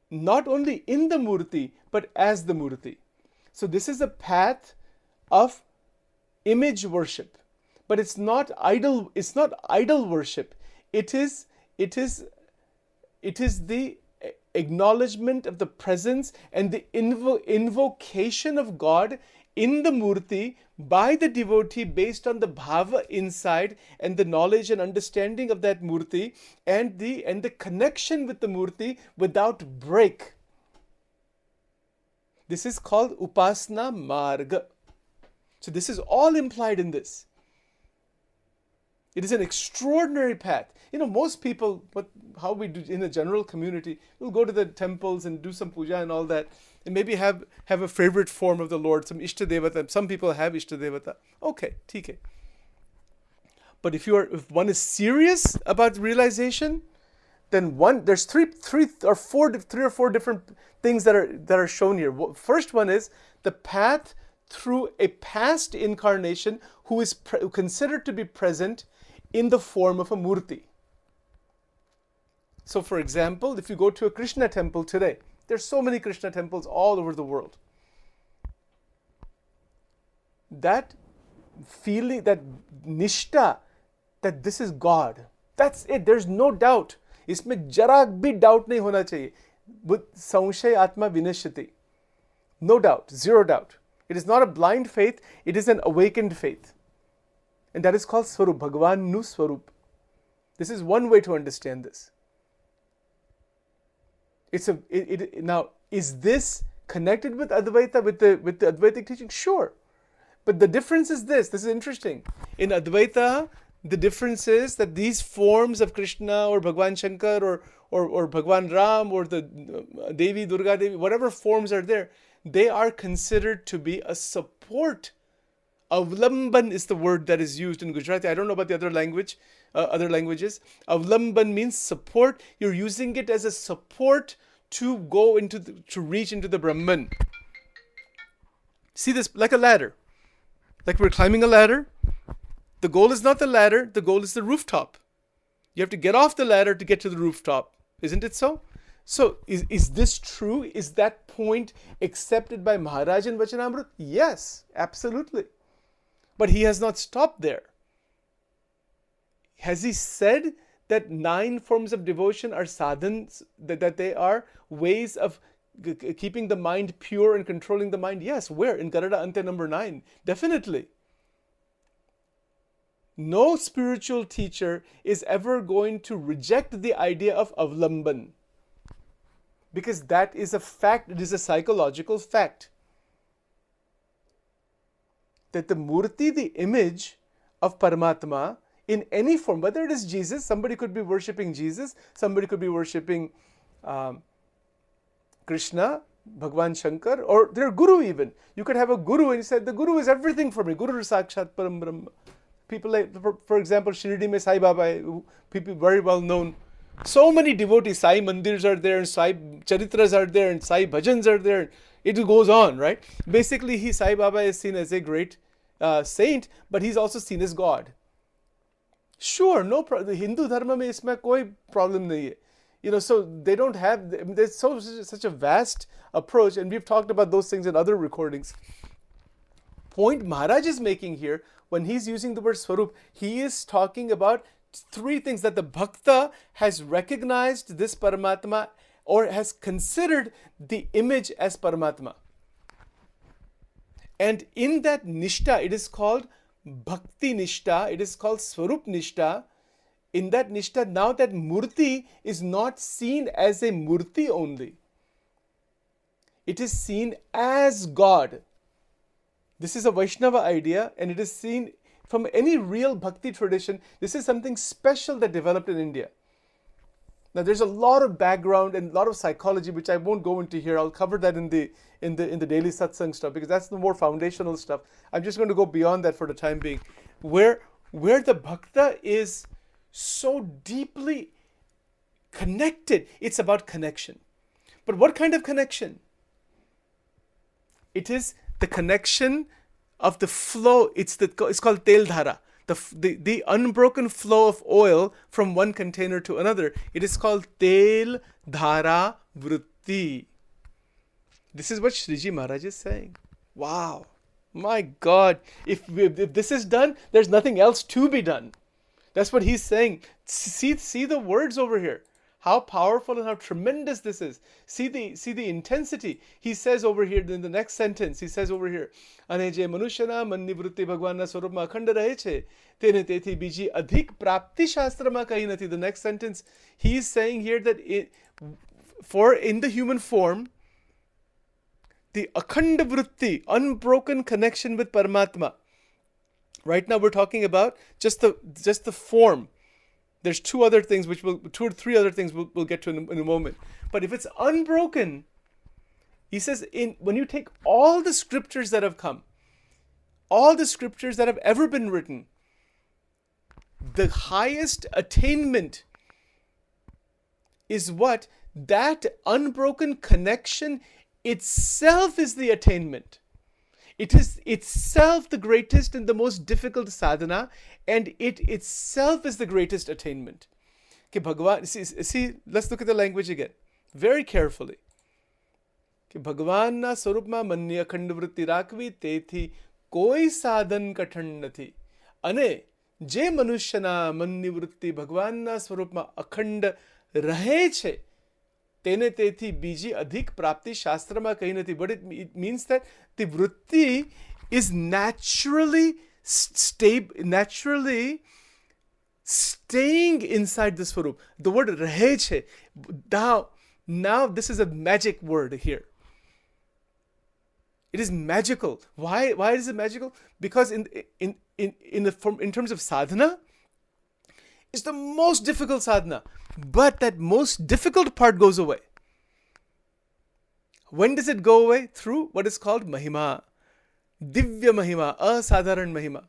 not only in the murti, but as the murti. So this is a path of image worship. But it's not idol worship. It is the acknowledgement of the presence and the invocation of God in the murti by the devotee based on the bhava inside and the knowledge and understanding of that murti and the connection with the murti without break. This is called upasana marga. So this is all implied in this. It is an extraordinary path. Most people, how we do in the general community, we'll go to the temples and do some puja and all that, and maybe have a favorite form of the Lord, some Ishtadevata. Some people have Ishtadevata. Okay, TK. But if one is serious about realization, then there's three or four different things that are shown here. First one is the path through a past incarnation who is considered to be present in the form of a murti. So for example, if you go to a Krishna temple today, there's so many Krishna temples all over the world. That feeling, that nishta, that this is God, that's it. There's no doubt. इसमें जरा भी doubt नहीं होना चाहिए. संशय आत्मा विनश्यति. No doubt, zero doubt. It is not a blind faith, it is an awakened faith. And that is called Swarup, Bhagavan Nu Swarup. This is one way to understand this. Now, is this connected with Advaita, with the Advaitic teaching? Sure. But the difference is this is interesting. In Advaita, the difference is that these forms of Krishna or Bhagwan Shankar or Bhagwan Ram or the Devi, Durga Devi, whatever forms are there, they are considered to be a support. Avlamban is the word that is used in Gujarati. I don't know about the other languages. Avlamban means support. You're using it as a support to go to reach into the Brahman. See this like a ladder. Like we're climbing a ladder. The goal is not the ladder, the goal is the rooftop. You have to get off the ladder to get to the rooftop. Isn't it so? So is this true? Is that point accepted by Maharaj in Vachanamrut? Yes, absolutely. But he has not stopped there. Has he said that 9 forms of devotion are sadhans, that they are ways of keeping the mind pure and controlling the mind? Yes. Where? In Garada Ante number 9. Definitely. No spiritual teacher is ever going to reject the idea of avlamban. Because that is a fact, it is a psychological fact. That the murti, the image of Paramatma, in any form, whether it is Jesus, somebody could be worshipping Jesus, somebody could be worshipping Krishna, Bhagwan Shankar, or their guru even. You could have a guru and you said, the guru is everything for me. Guru Sakshat Param Brahma. People like, for example, Shirdi mein Sai Baba, people very well known. So many devotees, Sai Mandirs are there, and Sai Charitras are there, and Sai Bhajans are there. It goes on, right? Basically, Sai Baba is seen as a great saint, but he's also seen as God. Sure, no problem. The Hindu dharma mein isme koi problem nahi hai. So they don't have, there's such a vast approach, and we've talked about those things in other recordings. Point Maharaj is making here, when he's using the word Swarup, he is talking about 3 things: that the Bhakta has recognized this Paramatma or has considered the image as Paramatma. And in that Nishta, it is called Bhakti Nishta, it is called Swarup Nishta. In that Nishta, now that Murti is not seen as a Murti only. It is seen as God. This is a Vaishnava idea, and it is seen from any real bhakti tradition. This is something special that developed in India. Now there's a lot of background and a lot of psychology which I won't go into here. I'll cover that in the daily satsang stuff, because that's the more foundational stuff. I'm just going to go beyond that for the time being. Where the bhakta is so deeply connected, it's about connection. But what kind of connection? It is the connection of the flow. It's called tel dhara, the unbroken flow of oil from one container to another. It is called tel dhara vritti. This is what Shriji Maharaj is saying. Wow, my God! If this is done, there's nothing else to be done. That's what he's saying. See the words over here. How powerful and how tremendous this is. See the intensity. He says over here in the next sentence, he says over here, Aneje manushana man nivrutti bhagwan na swarup ma akhand rahe che, tene tethi biji adhik prapti shastra ma kahi nathi. The next sentence, he is saying here that in the human form, the akhand vritti, unbroken connection with Paramatma. Right now we're talking about just the form. There's 2 or 3 other things we'll get to in a moment. But if it's unbroken, he says, when you take all the scriptures that have come, all the scriptures that have ever been written, the highest attainment is what? That unbroken connection itself is the attainment. It is itself the greatest and the most difficult sadhana, and it itself is the greatest attainment. कि भगवान, see, let's look at the language again very carefully. कि ભગવાનના સ્વરૂપમાં મન્ય અખંડ વૃત્તિ રાખવી, તેથી કોઈ સાધન કઠણ નથી. અને જે મનુષ્યના મનની વૃત્તિ ભગવાનના સ્વરૂપમાં અખંડ રહે છે, તેને તેથી બીજી અધિક પ્રાપ્તિ શાસ્ત્રમાં કહી નથી. But it means that the vritti is naturally staying inside the swarup. The word rahe che. Now this is a magic word here. It is magical. Why is it magical? Because in terms of sadhana, it's the most difficult sadhana. But that most difficult part goes away. When does it go away? Through what is called mahima. Divya mahima, asadharan mahima.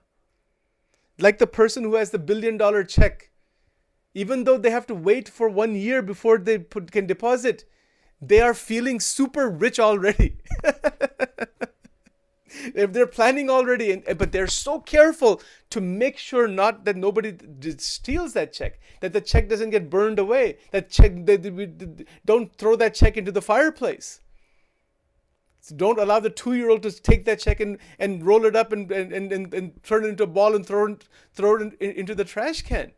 Like the person who has the $1 billion check. Even though they have to wait for 1 year before they can deposit, they are feeling super rich already. They're planning already, but they're so careful to make sure not that nobody steals that check, that the check doesn't get burned away, that check, don't throw that check into the fireplace. So don't allow the 2-year-old to take that check and roll it up and turn it into a ball and throw it into the trash can.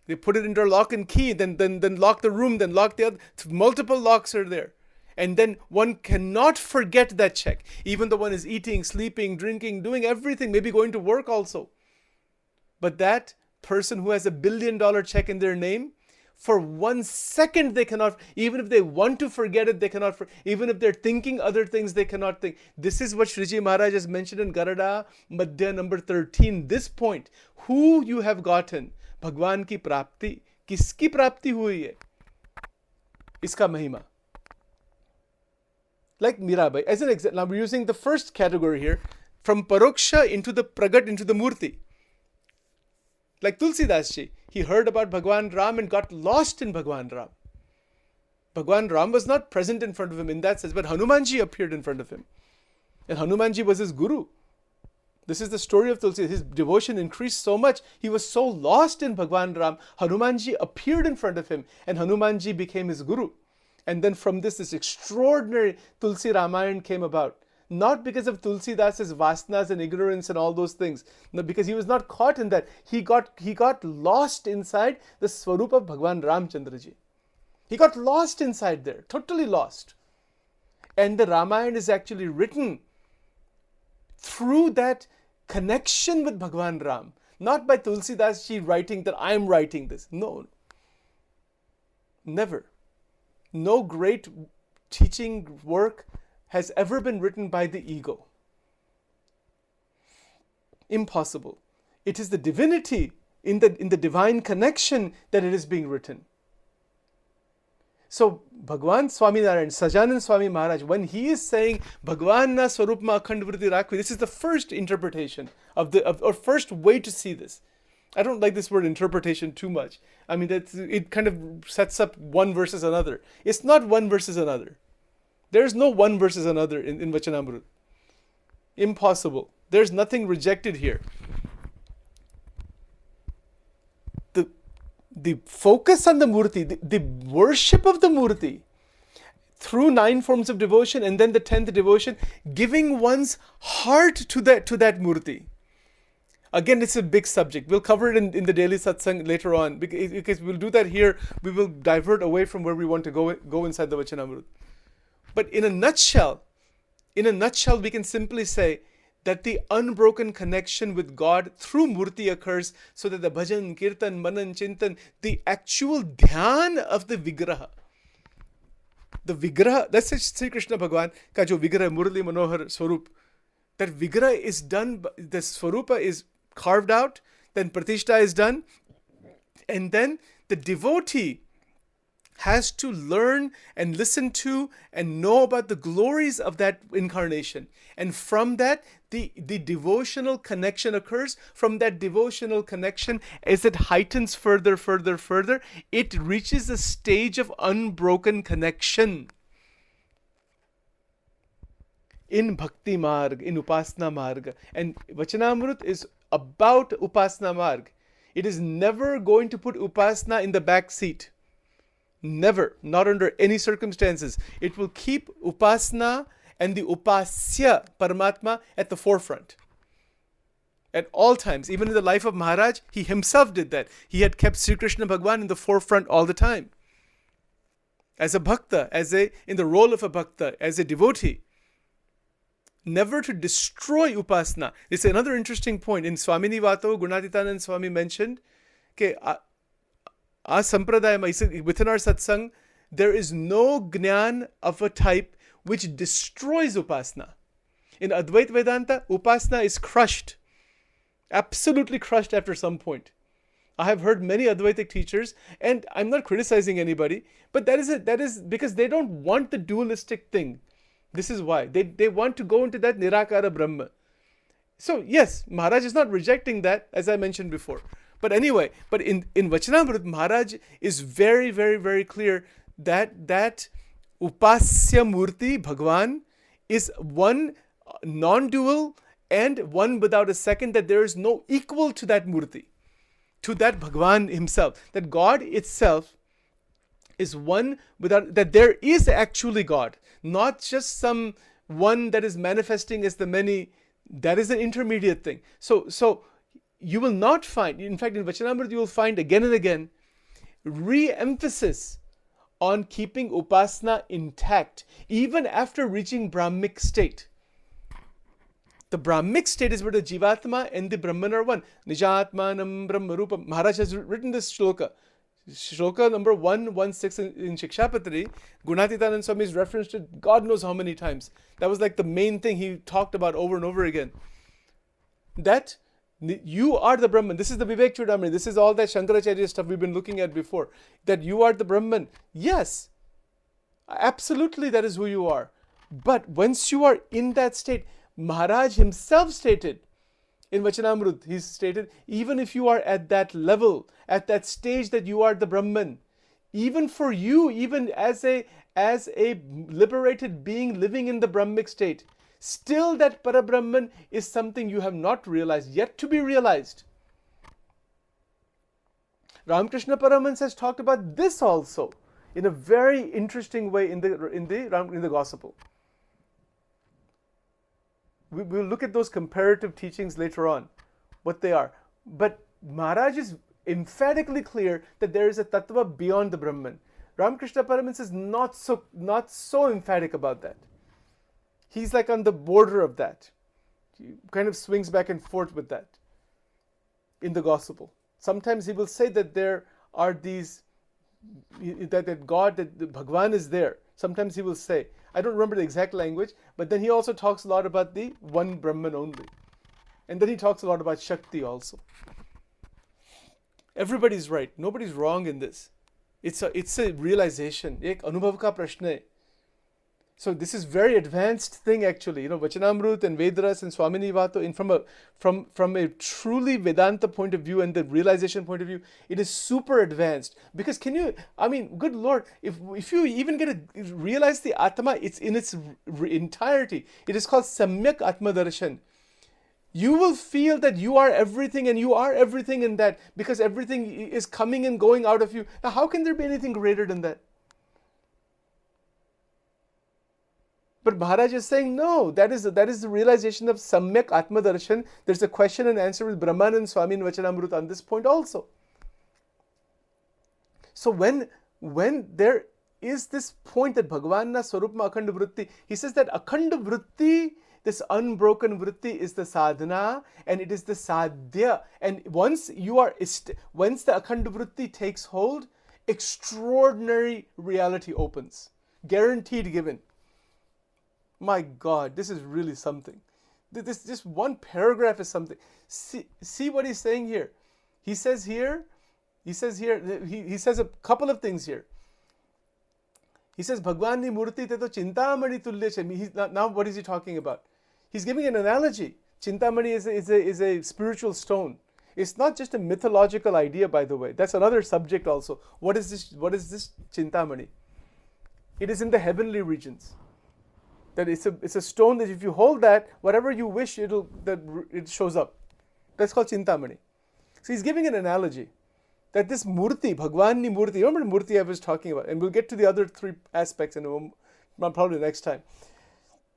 They put it into a lock and key, then lock the room, then lock the other. Multiple locks are there. And then one cannot forget that check. Even though one is eating, sleeping, drinking, doing everything, maybe going to work also. But that person who has a $1 billion check in their name, for 1 second they cannot, even if they want to forget it, they cannot, even if they're thinking other things, they cannot think. This is what Shriji Maharaj has mentioned in Garada Madhya number 13. This point, who you have gotten, Bhagwan ki prapti, kiski prapti hui hai? Iska mahima. Like Mirabai. As an example, now we're using the first category here, from Paroksha into the Pragat into the Murti. Like Tulsidas Ji, he heard about Bhagwan Ram and got lost in Bhagwan Ram. Bhagwan Ram was not present in front of him in that sense, but Hanumanji appeared in front of him. And Hanumanji was his guru. This is the story of Tulsi. His devotion increased so much, he was so lost in Bhagwan Ram, Hanumanji appeared in front of him and Hanumanji became his guru. And then from this extraordinary Tulsi Ramayan came about. Not because of Tulsi Das's vasanas and ignorance and all those things. No, because he was not caught in that. He got lost inside the Swarup of Bhagwan Ramchandraji. He got lost inside there, totally lost. And the Ramayana is actually written through that connection with Bhagwan Ram. Not by Tulsi Das ji writing that I am writing this. No. Never. No great teaching work has ever been written by the ego. Impossible. It is the divinity in the divine connection that it is being written. So Bhagwan Swaminarayan, Sajanand Swami Maharaj, when he is saying Bhagwan na swarupma akhand vritti rakhi, this is the first interpretation or first way to see this. I don't like this word interpretation too much. I mean, it kind of sets up one versus another. It's not one versus another. There's no one versus another in Vachanamrut. Impossible. There's nothing rejected here. The focus on the Murti, the worship of the Murti, through 9 forms of devotion and then the 10th devotion, giving one's heart to that Murti. Again, it's a big subject. We'll cover it in the daily satsang later on. Because we'll do that here, we will divert away from where we want to go inside the Vachanamrut. But in a nutshell, we can simply say that the unbroken connection with God through Murti occurs so that the bhajan, kirtan, manan, chintan, the actual dhyan of the vigraha. The vigraha, that's Sri Krishna Bhagwan ka jo vigraha, Murli Manohar Swarup. That vigraha is done, the Swarupa is carved out, then Pratishtha is done, and then the devotee has to learn and listen to and know about the glories of that incarnation. And from that, the devotional connection occurs. From that devotional connection, as it heightens further, it reaches a stage of unbroken connection. In Bhakti Marg, in Upasana Marg. And Vachanamrut is about Upasana Marg. It is never going to put Upasana in the back seat. Never. Not under any circumstances. It will keep Upasana and the Upasya Paramatma at the forefront. At all times. Even in the life of Maharaj, he himself did that. He had kept Sri Krishna Bhagwan in the forefront all the time. As a bhakta, in the role of a bhakta, as a devotee. Never to destroy upasana. It's another interesting point. In Swamini Vato, Gunatitanand Swami mentioned, within our satsang, there is no jnana of a type which destroys upasana. In Advaita Vedanta, upasana is crushed. Absolutely crushed after some point. I have heard many Advaitic teachers, and I'm not criticizing anybody, but that is because they don't want the dualistic thing. This is why. They want to go into that Nirakara Brahma. So yes, Maharaj is not rejecting that, as I mentioned before. But anyway, in Vachanamrut, Maharaj is very, very, very clear that Upasya Murti, Bhagwan, is one non-dual and one without a second, that there is no equal to that Murti, to that Bhagwan himself. That God itself is one without, that there is actually God. Not just some one that is manifesting as the many. That is an intermediate thing. So you will not find, in fact in Vachanamrut you will find again and again re-emphasis on keeping upasana intact even after reaching Brahmic state. The Brahmic state is where the Jivatma and the Brahman are one. Nijatmanam Brahmarupam. Maharaj has written this shloka. Shloka number 116 in Shikshapatri, Gunatitanand Swami is referenced it God knows how many times. That was like the main thing he talked about over and over again. That you are the Brahman. This is the Vivek Chudamani. This is all that Shankaracharya stuff we've been looking at before. That you are the Brahman. Yes, absolutely that is who you are. But once you are in that state, Maharaj himself stated, in Vachanamrut, he stated, even if you are at that level, at that stage that you are the Brahman, even for you, even as a liberated being living in the Brahmic state, still that Parabrahman is something you have not realized, yet to be realized. Ramakrishna Paramahansa has talked about this also in a very interesting way in the Gospel. We will look at those comparative teachings later on, what they are. But Maharaj is emphatically clear that there is a tattva beyond the Brahman. Ramakrishna Paramahansa is not so emphatic about that. He's like on the border of that. He kind of swings back and forth with that in the Gospel. Sometimes he will say that there are these, that God, that the Bhagwan is there. Sometimes he will say, I don't remember the exact language, but then he also talks a lot about the one Brahman only. And then he talks a lot about Shakti also. Everybody's right. Nobody's wrong in this. It's a realization. Ek anubhav ka prashna hai. So this is very advanced thing actually. Vachanamrut and Vedras and Swamini Vato, from a truly Vedanta point of view and the realization point of view, it is super advanced. Because good Lord, if you even get to realize the Atma, it's in its entirety. It is called Samyak Atma Darshan. You will feel that you are everything and you are everything in that, because everything is coming and going out of you. Now how can there be anything greater than that? But Maharaj is saying, no, that is the realization of Samyak Atma Darshan. There's a question and answer with Brahman and Swami in Vachanamrut on this point also. So when there is this point that Bhagavan na Swarupma Akhanda Vritti, he says that Akhanda Vritti, this unbroken Vritti, is the sadhana and it is the sadhya. And once the Akhanda Vritti takes hold, extraordinary reality opens. Guaranteed given. My God, this is really something. This one paragraph is something. See what he's saying here. He says a couple of things here. He says, Bhagwan ni murti te to chintamani tulya che. Now what is he talking about? He's giving an analogy. Chintamani is a spiritual stone. It's not just a mythological idea, by the way. That's another subject also. What is this Chintamani? It is in the heavenly regions. That it's a stone that if you hold that, whatever you wish, it shows up. That's called Chintamani. So he's giving an analogy that this murti, Bhagwan ni murti, remember the murti I was talking about, and we'll get to the other three aspects in a moment, probably next time.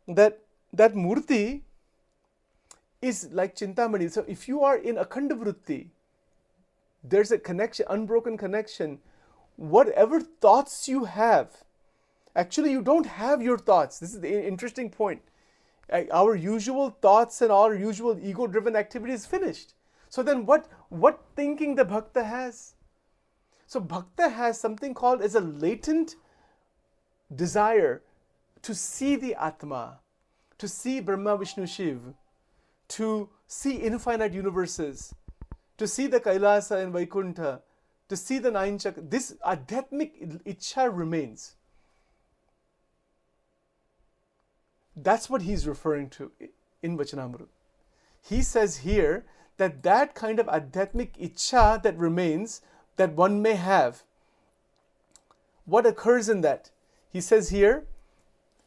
That murti is like Chintamani. So if you are in Akhanda Vritti, there's a connection, unbroken connection. Whatever thoughts you have, actually you don't have your thoughts. This is the interesting point. Our usual thoughts and our usual ego-driven activity is finished. So then what thinking the bhakta has? So bhakta has something called as a latent desire to see the Atma, to see Brahma, Vishnu, Shiv, to see infinite universes, to see the Kailasa and Vaikuntha, to see the nine chakras. This adhyatmic ichcha remains. That's what he's referring to in Vachanamrut. He says here that kind of adhyatmic ichcha that remains, that one may have. What occurs in that? He says here,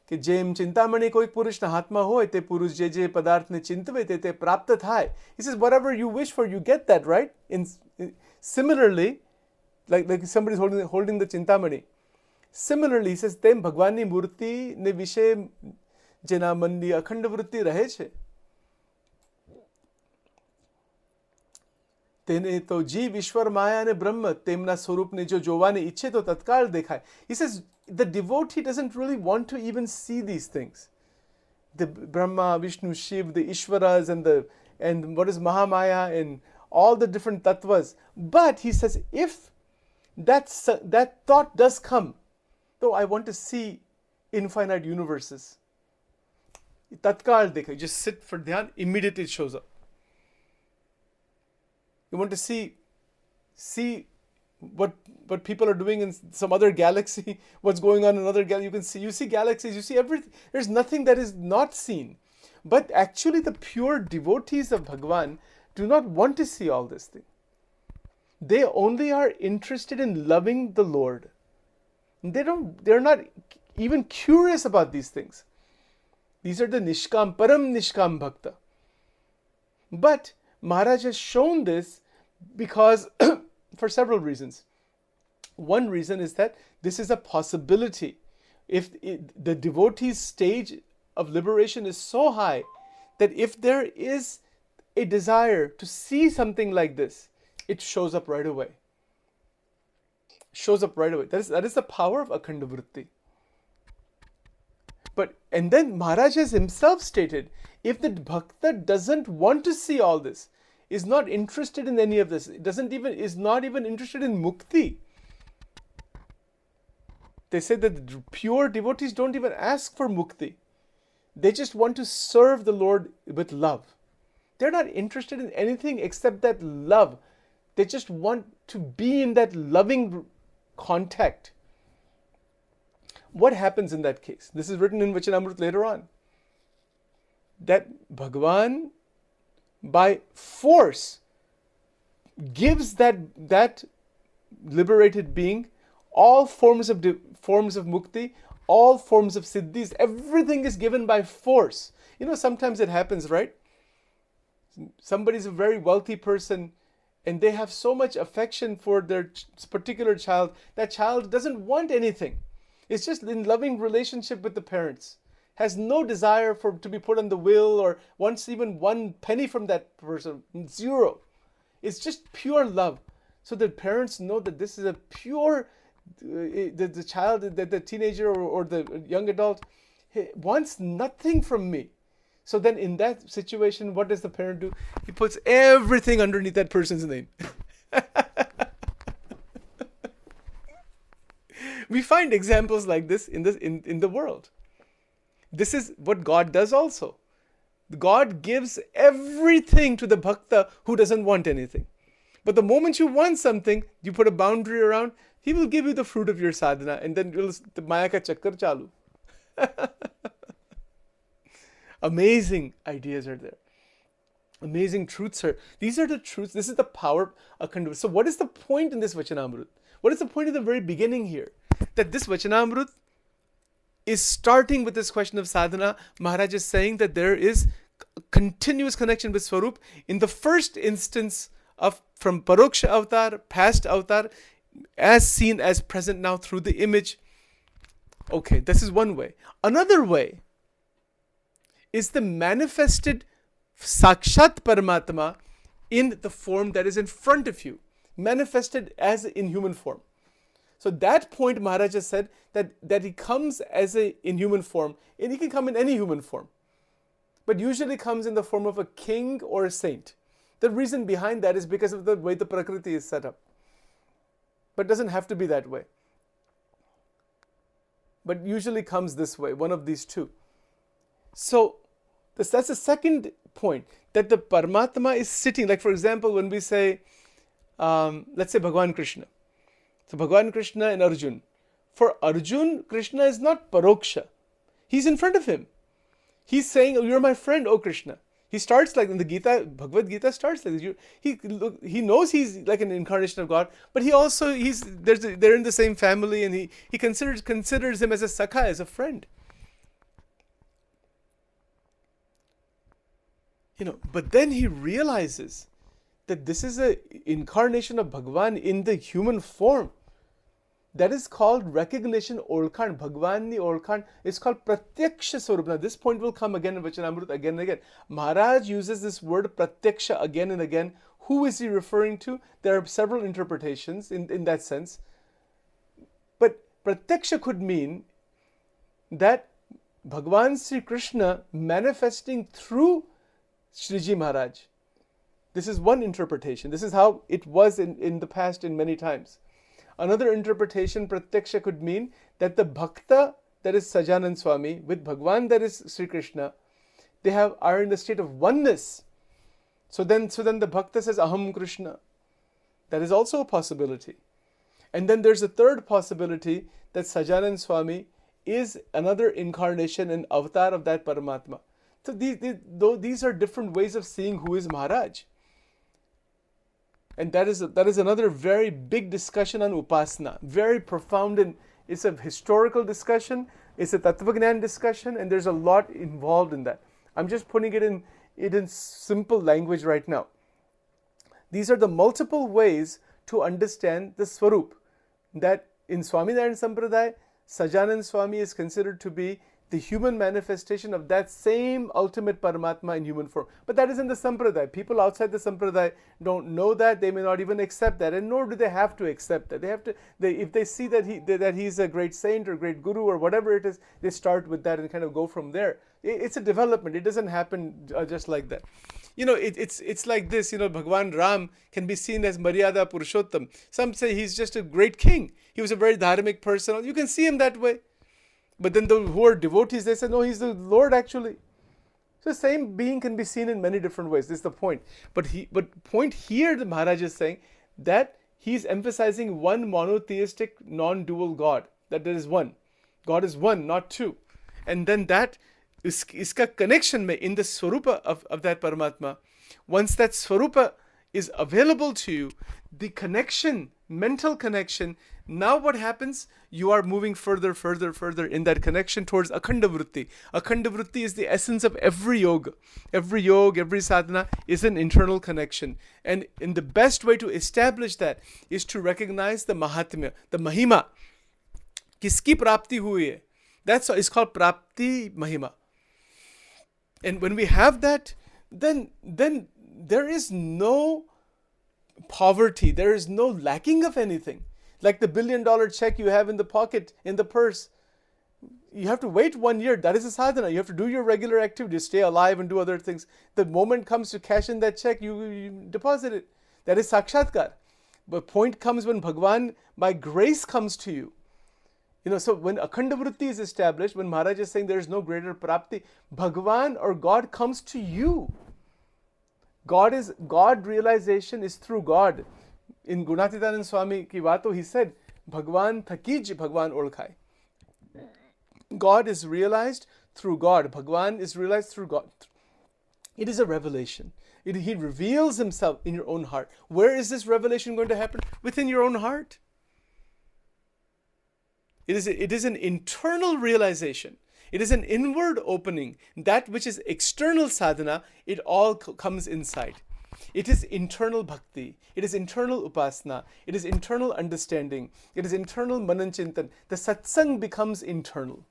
कि GeM Chintamani कोई पुरुष न हात्मा होय ते पुरुष जे जे पदार्थ ने चिंतवे ते प्राप्त थाय. He says whatever you wish for, you get that, right? Similarly, like somebody's holding the Chintamani. Similarly, he says tem Bhagwanni murti ne vishe જેના મનની અખંડ વૃત્તિ રહે છે તેને તો જીવ ઈશ્વર માયા અને બ્રહ્મ તેમના સ્વરૂપને જો જોવાને ઈચ્છે તો તત્કાળ દેખાય. He says the devotee doesn't really want to even see these things. The Brahma, Vishnu, Shiv, the Ishwaras and what is Mahamaya and all the different tattvas. But he says if that thought does come, though I want to see infinite universes, tatkal dekha, just sit for dhyan, immediately it shows up. You want to see what people are doing in some other galaxy, what's going on in another galaxy. You see galaxies, you see everything. There's nothing that is not seen. But actually the pure devotees of Bhagwan do not want to see all this thing. They only are interested in loving the Lord. They're not even curious about these things. These are the Nishkam, Param Nishkam Bhakta. But Maharaj has shown this because for several reasons. One reason is that this is a possibility. If the devotee's stage of liberation is so high that if there is a desire to see something like this, it shows up right away. That is the power of Akhanda Vritti. And then Maharaj has himself stated, if the bhakta doesn't want to see all this, is not interested in any of this, is not even interested in mukti. They say that pure devotees don't even ask for mukti. They just want to serve the Lord with love. They're not interested in anything except that love. They just want to be in that loving contact. What happens in that case? This is written in Vachanamrut later on. That Bhagwan, by force, gives that liberated being all forms of mukti, all forms of siddhis. Everything is given by force. Sometimes it happens, right? Somebody's a very wealthy person and they have so much affection for their particular child. That child doesn't want anything. It's just in loving relationship with the parents. Has no desire to be put on the will or wants even one penny from that person. Zero. It's just pure love. So the parents know that this is a pure, the child, the teenager or the young adult wants nothing from me. So then in that situation, what does the parent do? He puts everything underneath that person's name. We find examples like this in the world. This is what God does also. God gives everything to the bhakta who doesn't want anything. But the moment you want something, you put a boundary around, He will give you the fruit of your sadhana, and then the Maya ka chakkar chalu. Amazing ideas are there. Amazing truths are. These are the truths. This is the power of Akhanda. So what is the point in this Vachanamrut? What is the point at the very beginning here? That this Vachanamrut is starting with this question of sadhana. Maharaj is saying that there is continuous connection with Swarup in the first instance of from Paroksha avatar, past avatar, as seen as present now through the image. Okay, this is one way. Another way is the manifested Sakshat Paramatma in the form that is in front of you, manifested as in human form. So that point Maharaj has said that he comes in human form, and he can come in any human form, but usually comes in the form of a king or a saint. The reason behind that is because of the way the Prakriti is set up. But it doesn't have to be that way. But usually comes this way, one of these two. So that's the second point, that the Paramatma is sitting. Like for example, when we say, let's say Bhagavan Krishna. So Bhagavan Krishna and Arjun. For Arjun, Krishna is not Paroksha. He's in front of him. He's saying, oh, you're my friend, oh Krishna. He starts like in the Gita, Bhagavad Gita starts like this. He knows he's like an incarnation of God, but he also, they're in the same family, and he considers him as a sakha, as a friend. But then he realizes that this is an incarnation of Bhagavan in the human form. That is called recognition, Olkhan. Bhagavan ni Olkhan is called Pratyaksha Swarup. Now this point will come again in Vachanamrut again and again. Maharaj uses this word Pratyaksha again and again. Who is he referring to? There are several interpretations in that sense. But Pratyaksha could mean that Bhagavan Sri Krishna manifesting through Sriji Maharaj. This is one interpretation. This is how it was in the past in many times. Another interpretation, Pratyaksha, could mean that the Bhakta, that is Sajanand Swami, with Bhagwan, that is Sri Krishna, they are in the state of oneness. So then the Bhakta says, Aham Krishna. That is also a possibility. And then there's a third possibility, that Sajanand Swami is another incarnation and avatar of that Paramatma. So these are different ways of seeing who is Maharaj. And that is another very big discussion on Upasana. Very profound, and it's a historical discussion, it's a Tattvagnan discussion, and there's a lot involved in that. I'm just putting it in simple language right now. These are the multiple ways to understand the Swarup. That in Swaminarayan Sampradaya, Sajanand Swami is considered to be the human manifestation of that same ultimate Paramatma in human form. But that is in the Sampradaya. People outside the Sampradaya don't know that. They may not even accept that, and nor do they have to accept that. If they see that he's a great saint or great guru or whatever it is, they start with that and kind of go from there. It's a development. It doesn't happen just like that. It's like this. Bhagwan Ram can be seen as Maryada Purushottam. Some say he's just a great king. He was a very dharmic person. You can see him that way. But then those who are devotees, they say, no, he's the Lord actually. So the same being can be seen in many different ways. This is the point. But point here, the Maharaj is saying that he's emphasizing one monotheistic, non-dual God. That there is one. God is one, not two. And then that iska connection mein in the Swarupa of that Paramatma. Once that Swarupa is available to you, the connection, mental connection, now what happens? You are moving further in that connection towards Akhanda Vritti. Akhanda Vritti is the essence of every yoga. Every yoga, every sadhana is an internal connection. And the best way to establish that is to recognize the Mahatmya, the Mahima. Kiski prapti hui hai? It's called prapti Mahima. And when we have that, then there is no poverty. There is no lacking of anything. Like the $1 billion check you have in the pocket, in the purse. You have to wait 1 year. That is a sadhana. You have to do your regular activities, stay alive and do other things. The moment comes to cash in that check, you deposit it. That is sakshatkar. But point comes when Bhagwan by grace comes to you. So when Akhanda Vritti is established, when Maharaj is saying there is no greater prapti, Bhagwan or God comes to you. God realization is through God. In Gunatitanand Swami ki Vato, he said, Bhagwan thaki j Bhagwan olkhai. God is realized through God. Bhagwan is realized through God. It is a revelation. He reveals himself in your own heart. Where is this revelation going to happen? Within your own heart. It is an internal realization. It is an inward opening. That which is external sadhana, it all comes inside. It is internal bhakti. It is internal upasana. It is internal understanding. It is internal mananchintan. The satsang becomes internal.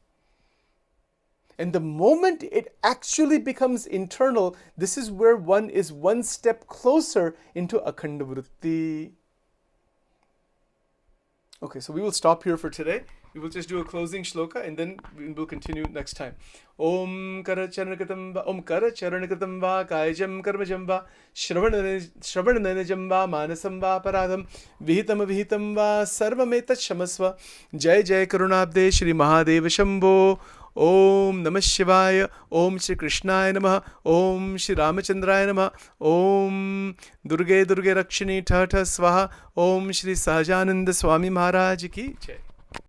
And the moment it actually becomes internal, this is where one is one step closer into akhanda vritti. Okay, so we will stop here for today. We will just do a closing shloka and then we will continue next time. Om kara charanakatam va kayajam karmajam va shravananajam va manasam va paradam vihitam va sarvametat shamasva. Jai Jai Karunabde Shri Mahadeva Shambho. Om Namah Shivaya. Om Shri Krishnaya Namah. Om Shri Ramachandraya Namah. Om Durge Rakshini Tha Swaha. Om Shri Sahajananda Swami Maharaj Ki Jai.